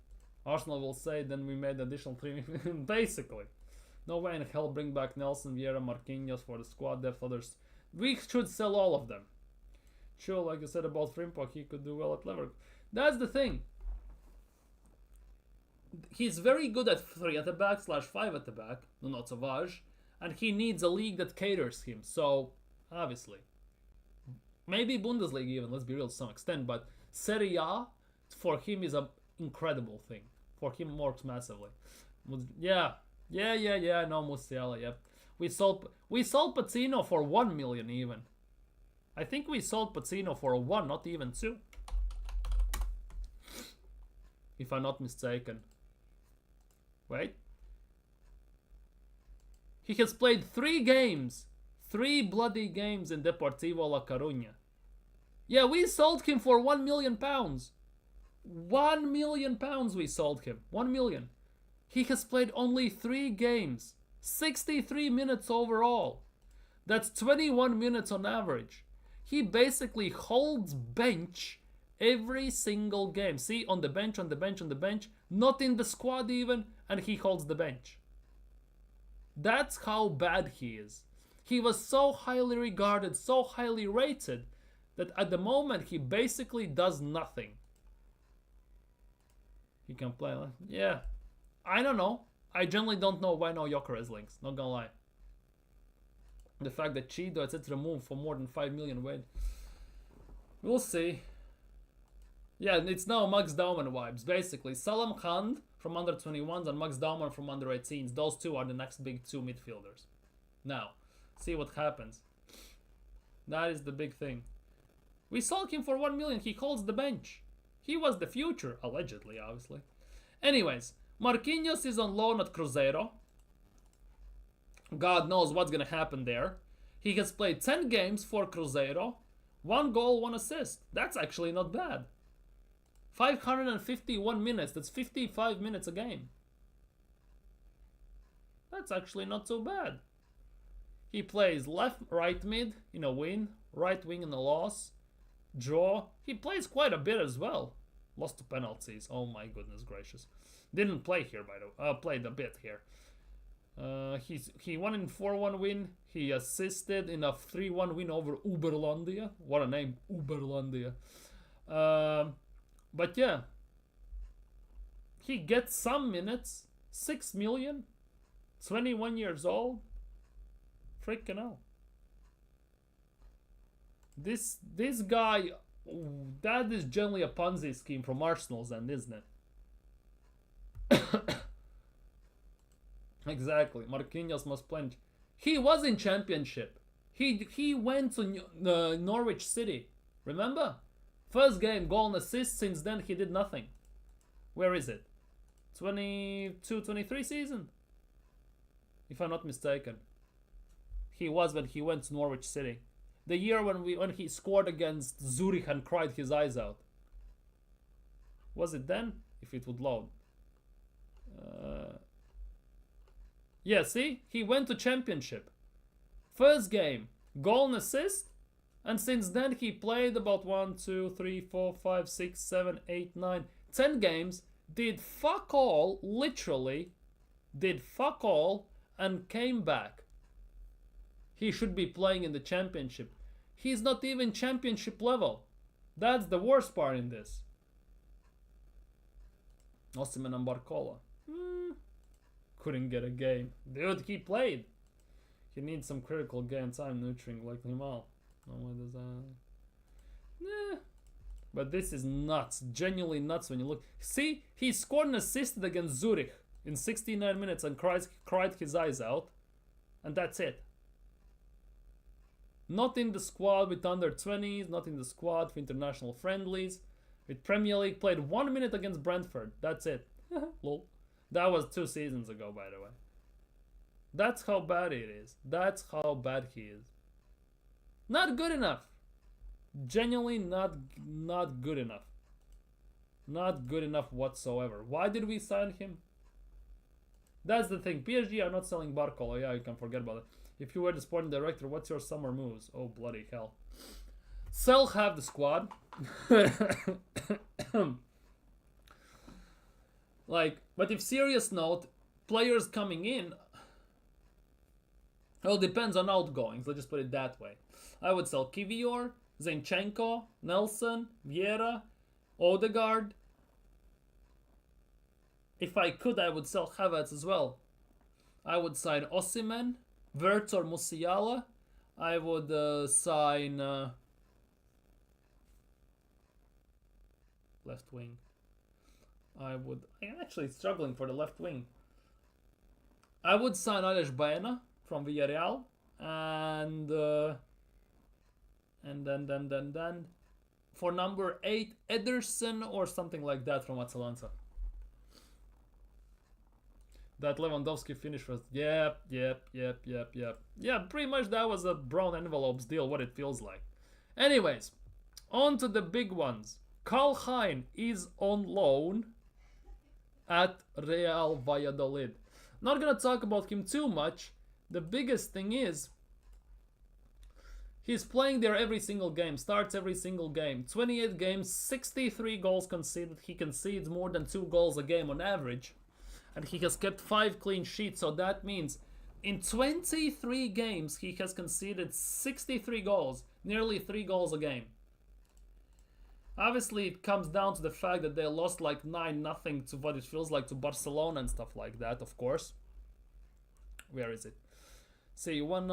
A: Arsenal will say, then we made additional 3 million, basically. No way in hell bring back Nelson, Vieira, Marquinhos for the squad depth, others. We should sell all of them. Sure, like you said about Frimpong, he could do well at Leverkusen. That's the thing. He's very good at 3 at the back / 5 at the back, not Savage, and he needs a league that caters him. So, obviously. Maybe Bundesliga even, let's be real to some extent, but Serie A for him is an incredible thing. For him works massively. Yeah, no Musiala, yep. We sold Pacino for 1 million even. I think we sold Pacino for 1, not even 2. If I'm not mistaken. Wait. He has played 3 games. 3 bloody games in Deportivo La Coruña. Yeah, we sold him for £1 million. £1 million we sold him. 1 million. He has played only 3 games. 63 minutes overall. That's 21 minutes on average. He basically holds bench every single game. See, on the bench, on the bench, on the bench. Not in the squad even, and he holds the bench. That's how bad he is. He was so highly regarded, so highly rated, that at the moment he basically does nothing. He can play. Yeah. I don't know. I generally don't know why no Gyökeres links. Not gonna lie. The fact that Chido, etc. moved for more than 5 million weight. We'll see. Yeah, it's now Max Dauman vibes. Basically, Salam Khan from under 21s and Max Dauman from under 18s. Those two are the next big 2 midfielders. Now, see what happens. That is the big thing. We sold him for 1 million. He holds the bench. He was the future, allegedly, obviously. Anyways, Marquinhos is on loan at Cruzeiro. God knows what's gonna happen there. He has played 10 games for Cruzeiro. 1 goal, 1 assist. That's actually not bad. 551 minutes. That's 55 minutes a game. That's actually not so bad. He plays left, right mid in a win, right wing in a loss, draw. He plays quite a bit as well. Lost to penalties. Oh my goodness gracious. Didn't play here, by the way. Played a bit here. He won in 4-1 win. He assisted in a 3-1 win over Uberlandia. What a name, Uberlandia. But yeah, he gets some minutes. 6 million. 21 years old. Freaking hell. This guy, that is generally a Ponzi scheme from Arsenal's end, isn't it? Exactly. Marquinhos must play. He was in Championship. He went to Norwich City. Remember? First game, goal and assist. Since then, he did nothing. Where is it? 22-23 season? If I'm not mistaken. He was when he went to Norwich City. The year when he scored against Zurich and cried his eyes out. Was it then? If it would load. Yeah, see? He went to Championship. First game, goal and assist. And since then he played about 1, 2, 3, 4, 5, 6, 7, 8, 9, 10 games. Did fuck all, literally. Did fuck all and came back. He should be playing in the Championship. He's not even Championship level. That's the worst part in this. Osimhen and Barcola. Couldn't get a game. Dude, he played. He needs some critical game time nurturing like Limal. No one does that. Nah. But this is nuts. Genuinely nuts when you look. See, he scored and assisted against Zurich in 69 minutes and cried his eyes out. And that's it. Not in the squad with under 20s, not in the squad for international friendlies. With Premier League, played 1 minute against Brentford. That's it. Lol. That was 2 seasons ago, by the way. That's how bad it is. That's how bad he is. Not good enough. Genuinely not good enough. Not good enough whatsoever. Why did we sign him? That's the thing. PSG are not selling Barcola. Yeah, you can forget about it. If you were the sporting director, what's your summer moves? Oh, bloody hell. Sell half the squad. Like, but if serious note, players coming in, well, depends on outgoings. Let's just put it that way. I would sell Kivior, Zinchenko, Nelson, Vieira, Odegaard. If I could, I would sell Havertz as well. I would sign Osimhen, Wirtz or Musiala. I would sign left wing. I'm actually struggling for the left wing. I would sign Alex Baena from Villarreal, and then for number 8, Ederson or something like that from Atalanta. That Lewandowski finish was yep. Yeah, pretty much that was a brown envelopes deal, what it feels like. Anyways, on to the big ones. Karl Hein is on loan at Real Valladolid. Not gonna talk about him too much. The biggest thing is he's playing there every single game, starts every single game. 28 games, 63 goals conceded. He concedes more than 2 goals a game on average. And he has kept 5 clean sheets, so that means in 23 games he has conceded 63 goals, nearly 3 goals a game. Obviously, it comes down to the fact that they lost like 9-0 to what it feels like to Barcelona and stuff like that, of course. Where is it? See, when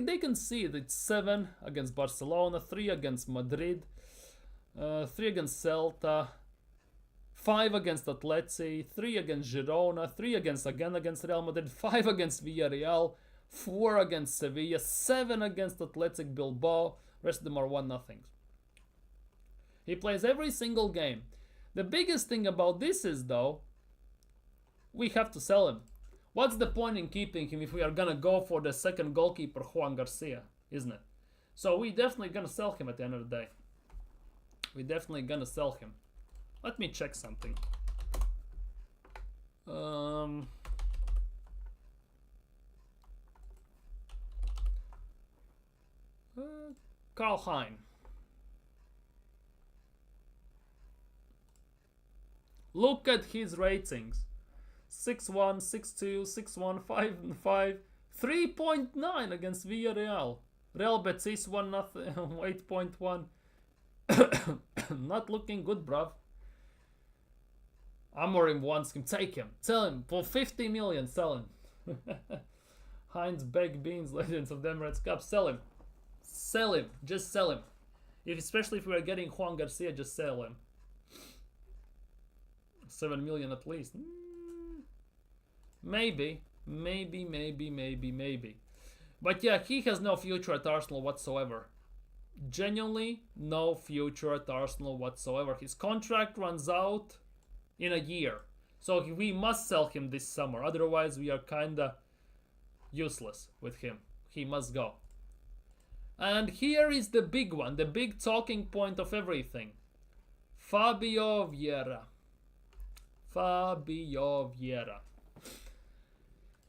A: they concede, it's 7 against Barcelona, 3 against Madrid, 3 against Celta, 5 against Atleti, 3 against Girona, 3 against Real Madrid, 5 against Villarreal, 4 against Sevilla, 7 against Athletic Bilbao. Rest of them are 1-0. He plays every single game. The biggest thing about this is, though, we have to sell him. What's the point in keeping him if we are gonna go for the second goalkeeper, Juan Garcia, isn't it? So we definitely gonna sell him at the end of the day. We definitely gonna sell him. Let me check something. Karl Hein. Look at his ratings. 6-1, 6-2, 6-1, 5-5, 3.9 against Villarreal. Real Betis 1-0, 8.1. Not looking good, bruv. Amorim wants him. Take him. Tell him. For 50 million, sell him. Heinz, Baked Beans, Legends of the Emirates Cup. Sell him. Sell him. Just sell him. Especially if we are getting Juan Garcia, just sell him. 7 million at least. Maybe. But yeah, he has no future at Arsenal whatsoever. Genuinely, no future at Arsenal whatsoever. His contract runs out in a year. So we must sell him this summer. Otherwise, we are kinda useless with him. He must go. And here is the big one. The big talking point of everything. Fabio Vieira.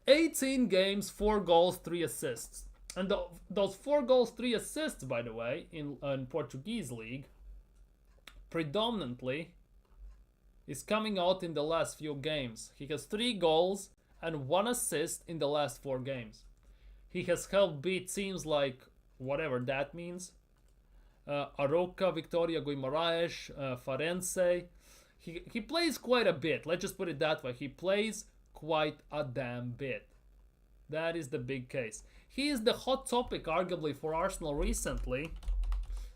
A: 18 games, 4 goals, 3 assists. And those 4 goals, 3 assists, by the way, in Portuguese league, predominantly is coming out in the last few games. He has 3 goals and 1 assist in the last 4 games. He has helped beat teams like whatever that means. Aroca, Victoria Guimaraes, Farense. He plays quite a bit. Let's just put it that way. He plays quite a damn bit. That is the big case. He is the hot topic, arguably, for Arsenal recently,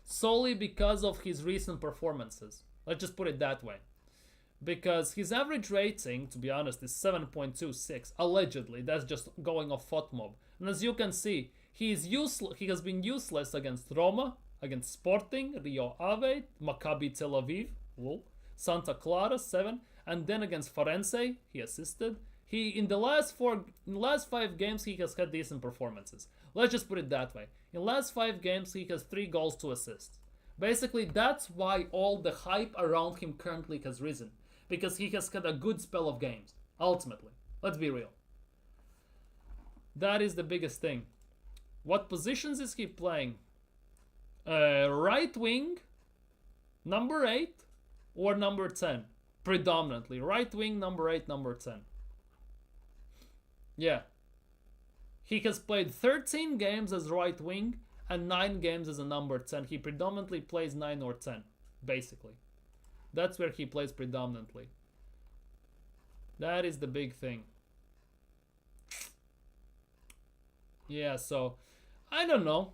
A: solely because of his recent performances. Let's just put it that way. Because his average rating, to be honest, is 7.26. Allegedly. That's just going off FOTMob. And as you can see, he has been useless against Roma, against Sporting, Rio Ave, Maccabi Tel Aviv, Santa Clara 7, and then against Farense he assisted. In the last 5 games he has had decent performances. Let's just put it that way. In the last 5 games he has 3 goals, 2 assists. Basically that's why all the hype around him currently has risen, because he has had a good spell of games. Ultimately, let's be real. That is the biggest thing. What positions is he playing? Right wing, number 8. Or number 10. Predominantly. Right wing, number 8, number 10. Yeah. He has played 13 games as right wing and 9 games as a number 10. He predominantly plays 9 or 10. Basically. That's where he plays predominantly. That is the big thing. Yeah, so I don't know.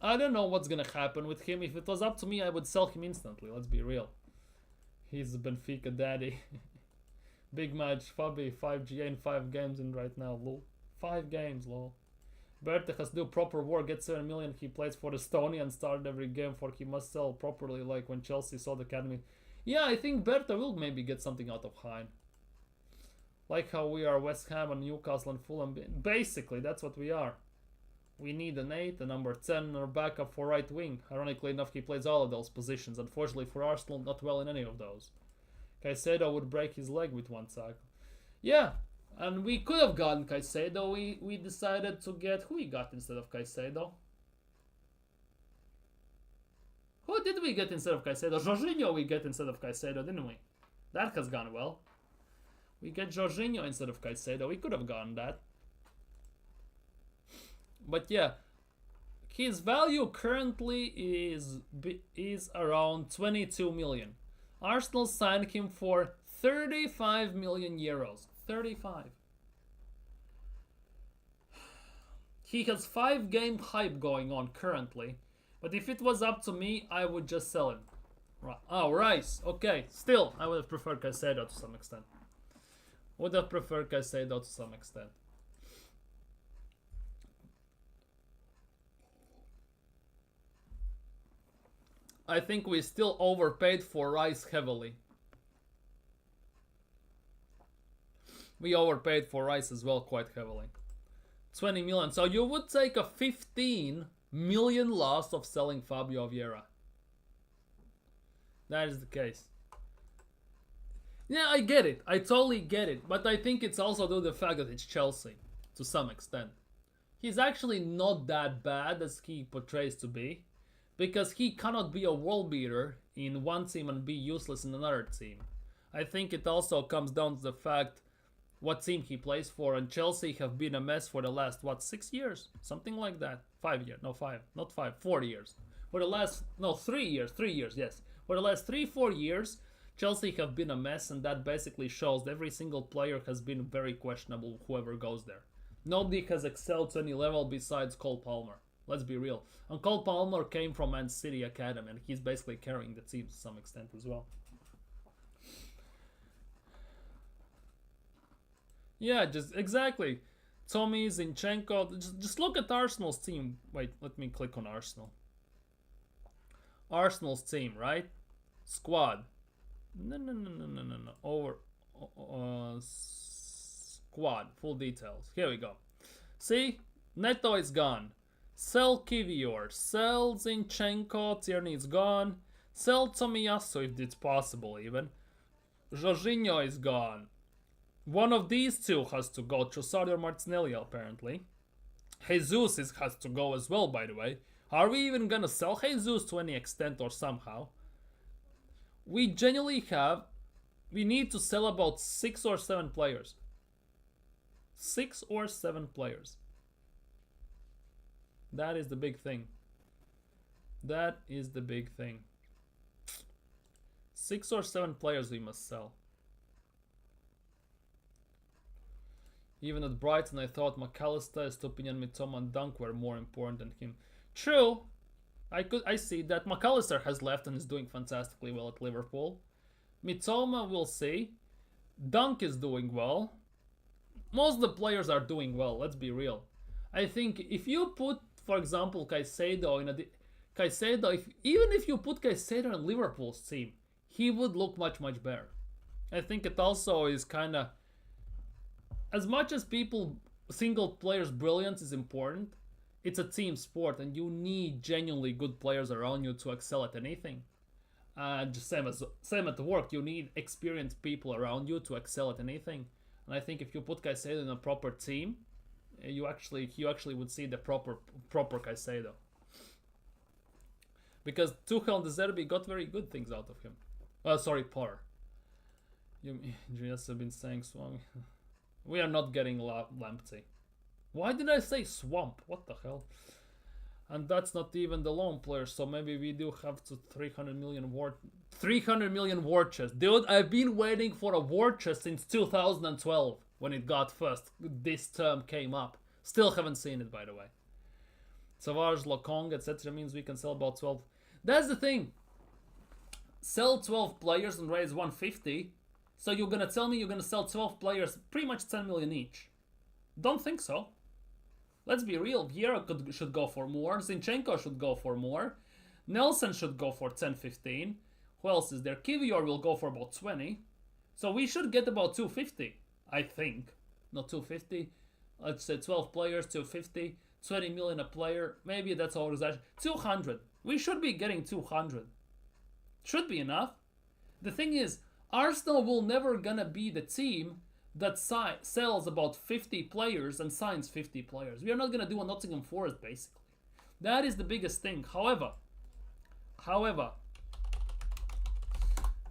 A: I don't know what's gonna happen with him. If it was up to me, I would sell him instantly. Let's be real. He's a Benfica daddy. Big match. Fabi, 5GA in 5 games in right now. Lol. 5 games, lol. Berta has to do proper work. Get 7 million. He plays for Estonia and started every game for he must sell properly, like when Chelsea saw the academy. Yeah, I think Berta will maybe get something out of Hein. Like how we are West Ham and Newcastle and Fulham. Basically, that's what we are. We need an 8, a number 10, or backup for right wing. Ironically enough, he plays all of those positions. Unfortunately for Arsenal, not well in any of those. Caicedo would break his leg with one tackle. Yeah, and we could have gotten Caicedo. We decided to get... Who we got instead of Caicedo? Who did we get instead of Caicedo? Jorginho we get instead of Caicedo, didn't we? That has gone well. We get Jorginho instead of Caicedo. We could have gotten that. But yeah, his value currently is around 22 million. Arsenal signed him for 35 million euros. 35. He has 5-game hype going on currently. But if it was up to me, I would just sell him. Right. Oh, Rice. Okay. Still, I would have preferred Caicedo to some extent. Would have preferred Caicedo to some extent. I think we still overpaid for Rice heavily. We overpaid for Rice as well quite heavily. 20 million. So you would take a 15 million loss of selling Fabio Vieira. That is the case. Yeah, I get it. I totally get it. But I think it's also due to the fact that it's Chelsea, to some extent. He's actually not that bad as he portrays to be. Because he cannot be a world beater in one team and be useless in another team. I think it also comes down to the fact what team he plays for. And Chelsea have been a mess for the last, 6 years? Something like that. 5 years. No, 5. Not 5. 4 years. For the last, 3 years. 3 years, yes. For the last 3-4 years, Chelsea have been a mess. And that basically shows that every single player has been very questionable, whoever goes there. Nobody has excelled to any level besides Cole Palmer. Let's be real. And Cole Palmer came from Man City Academy, and he's basically carrying the team to some extent as well. Yeah, just exactly. Tommy, Zinchenko. Just look at Arsenal's team. Wait, let me click on Arsenal. Arsenal's team, right? Squad. No. Over. Squad. Full details. Here we go. See? Neto is gone. Sell Kivior, sell Zinchenko, Tierney is gone. Sell Tomiyasu if it's possible even. Jorginho is gone. One of these two has to go, Trossard or Martinelli apparently. Jesus has to go as well, by the way. Are we even gonna sell Jesus to any extent or somehow? We genuinely we need to sell about 6 or 7 players. 6 or 7 players. That is the big thing. That is the big thing. 6 or 7 players we must sell. Even at Brighton, I thought McAllister, Stupinian, Mitoma, and Dunk were more important than him. True. I see that McAllister has left and is doing fantastically well at Liverpool. Mitoma, we'll see. Dunk is doing well. Most of the players are doing well, let's be real. I think if you put, for example, Caicedo in even if you put Caicedo in Liverpool's team, he would look much better. I think it also is kind of, as much as single players' brilliance is important, it's a team sport and you need genuinely good players around you to excel at anything. Just same at work, you need experienced people around you to excel at anything. And I think if you put Caicedo in a proper team, you actually would see the proper Caicedo. Because Tuchel and De Zerbi got very good things out of him. Sorry, Potter. You just have been saying Swami. We are not getting Lamptey. Why did I say Swamp? What the hell? And that's not even the loan player, so maybe we do have to 300 million war chest. Dude, I've been waiting for a war chest since 2012 when it got first. This term came up. Still haven't seen it, by the way. Tavares, Lokonga, etc. means we can sell about 12. That's the thing. Sell 12 players and raise 150. So you're gonna tell me you're gonna sell 12 players pretty much 10 million each. Don't think so. Let's be real. Vieira should go for more. Zinchenko should go for more. Nelson should go for 10-15. Who else is there? Kivior will go for about 20. So we should get about 250. I think. Not 250. Let's say 12 players, 250, 20 million a player. Maybe that's all. 200. We should be getting 200. Should be enough. The thing is, Arsenal will never gonna be the team that sells about 50 players and signs 50 players. We are not gonna do a Nottingham Forest, basically. That is the biggest thing. However,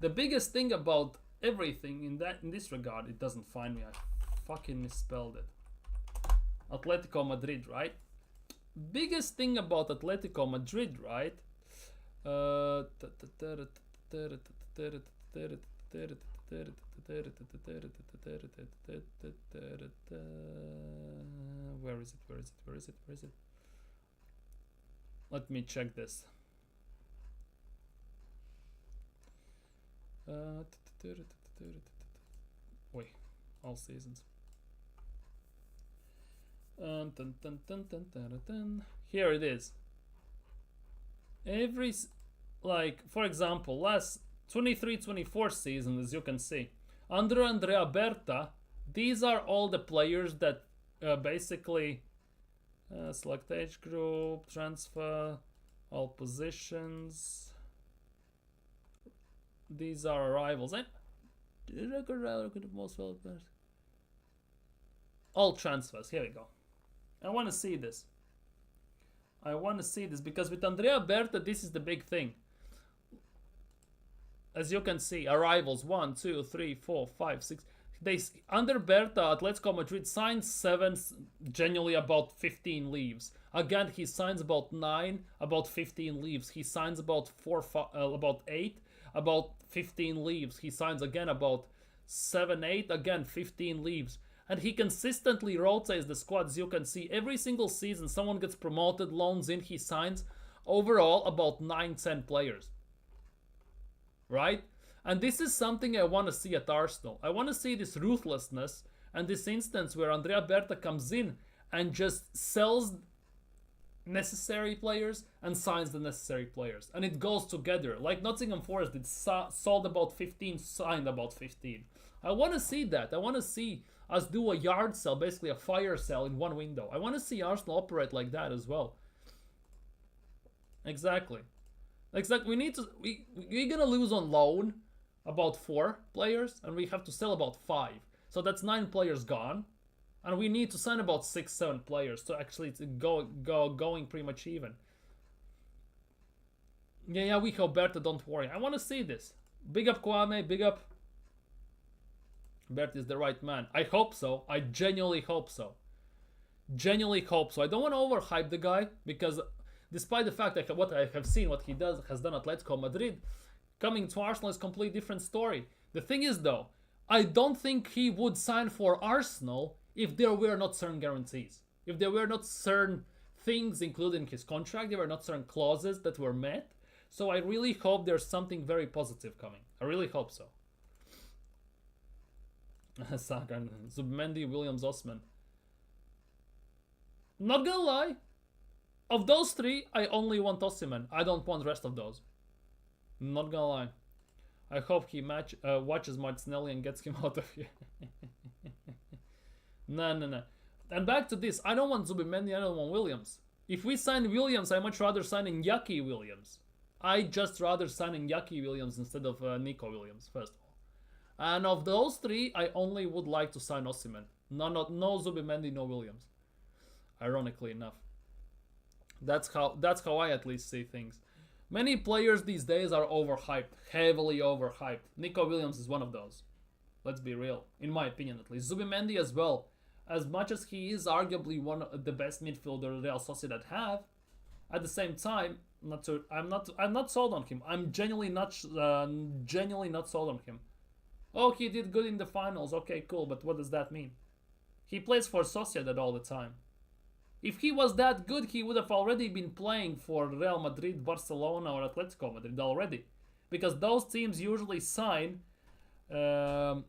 A: the biggest thing about everything in this regard, it doesn't find me. I fucking misspelled it. Atletico Madrid, right? Biggest thing about Atletico Madrid, right? Where is it? Let me check this. Wait, all seasons. Here it is. Every, like, for example, last 23-24 season, as you can see, under Andrea Berta, these are all the players that basically select age group, transfer, all positions. These are arrivals. All transfers. Here we go. I want to see this. Because with Andrea Berta, this is the big thing. As you can see, arrivals 1, 2, 3, 4, 5, 6. Under Berta, Atletico Madrid signs 7, generally about 15 leaves. Again, he signs about 9, about 15 leaves. He signs about 8, about 15 leaves. He signs again about 7, 8, again 15 leaves. And he consistently rotates the squad. As you can see, every single season someone gets promoted, loans in, he signs. Overall, about 9, 10 players. Right? And this is something I want to see at Arsenal. I want to see this ruthlessness and this instance where Andrea Berta comes in and just sells necessary players and signs the necessary players. And it goes together. Like Nottingham Forest did, sold about 15, signed about 15. I want to see that. I want to see us do a yard sale, basically a fire sale in one window. I want to see Arsenal operate like that as well. Exactly. We need to... We're going to lose on loan about 4 players, and we have to sell about 5. So that's 9 players gone. And we need to sign about 6, 7 players to actually going pretty much even. Yeah, we hope Berta, don't worry. I want to see this. Big up Kwame, big up. Berta is the right man. I hope so. I genuinely hope so. Genuinely hope so. I don't want to overhype the guy, because despite the fact that what I have seen, what he has done at Atletico Madrid, coming to Arsenal is a completely different story. The thing is though, I don't think he would sign for Arsenal if there were not certain guarantees. If there were not certain things included in his contract, there were not certain clauses that were met. So I really hope there's something very positive coming. I really hope so. Saka, Zubimendi, Williams, Osman. Not gonna lie, of those 3, I only want Osimhen. I don't want the rest of those. Not gonna lie. I hope he watches Martinelli and gets him out of here. No. And back to this, I don't want Zubimendi, I don't want Williams. If we sign Williams, I much rather sign Iñaki Williams. I just rather sign Iñaki Williams instead of Nico Williams, first of all. And of those 3, I only would like to sign Osimhen. No Zubimendi, no Williams. Ironically enough. That's how I at least see things. Many players these days are overhyped, heavily overhyped. Nico Williams is one of those. Let's be real, in my opinion at least. Zubimendi as well. As much as he is arguably one of the best midfielders Real Sociedad have, at the same time, I'm not sold on him. I'm genuinely not sold on him. Oh, he did good in the finals. Okay, cool, but what does that mean? He plays for Sociedad all the time. If he was that good, he would have already been playing for Real Madrid, Barcelona, or Atletico Madrid already. Because those teams usually sign the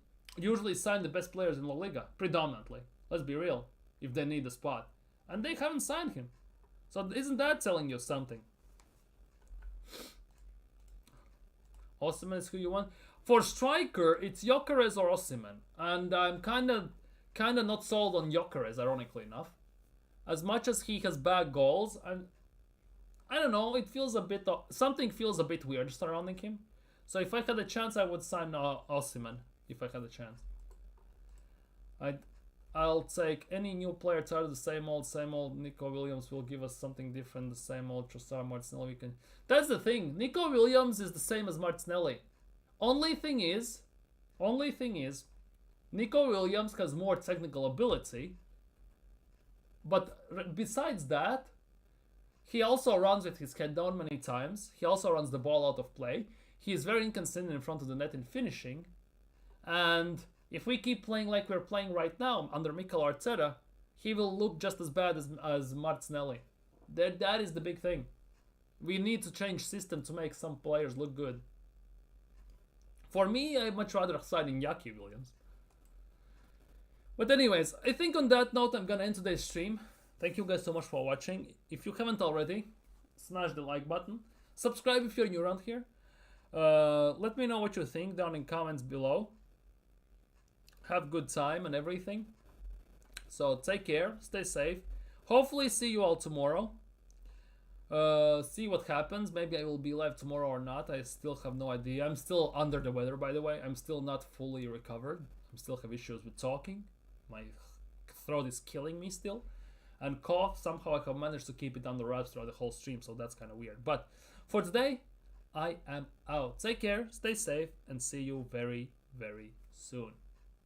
A: best players in La Liga, predominantly. Let's be real, if they need a spot. And they haven't signed him. So isn't that telling you something? Osimhen is who you want? For striker, it's Gyökeres or Osimhen, and I'm kind of not sold on Gyökeres, ironically enough. As much as he has bad goals, and I don't know, it feels a bit something feels a bit weird surrounding him. So if I had a chance, I would sign Osimhen. If I had a chance, I'll take any new player tired of the same old, same old. Nico Williams will give us something different. The same old Trossard, Martinelli. That's the thing. Nico Williams is the same as Martinelli. Only thing is, Nico Williams has more technical ability. But besides that, he also runs with his head down many times. He also runs the ball out of play. He is very inconsistent in front of the net in finishing. And if we keep playing like we're playing right now under Mikel Arteta, he will look just as bad as Martinelli. That is the big thing. We need to change system to make some players look good. For me, I'd much rather sign Iñaki Williams. But anyways, I think on that note, I'm gonna end today's stream. Thank you guys so much for watching. If you haven't already, smash the like button. Subscribe if you're new around here. Let me know what you think down in comments below. Have good time and everything. So take care, stay safe. Hopefully see you all tomorrow. See what happens. Maybe I will be live tomorrow or not. I still have no idea. I'm still under the weather, by the way. I'm still not fully recovered. I still have issues with talking. My throat is killing me still. And cough, somehow I have managed to keep it under wraps throughout the whole stream, so that's kind of weird. But for today, I am out. Take care, stay safe, and see you very, very soon.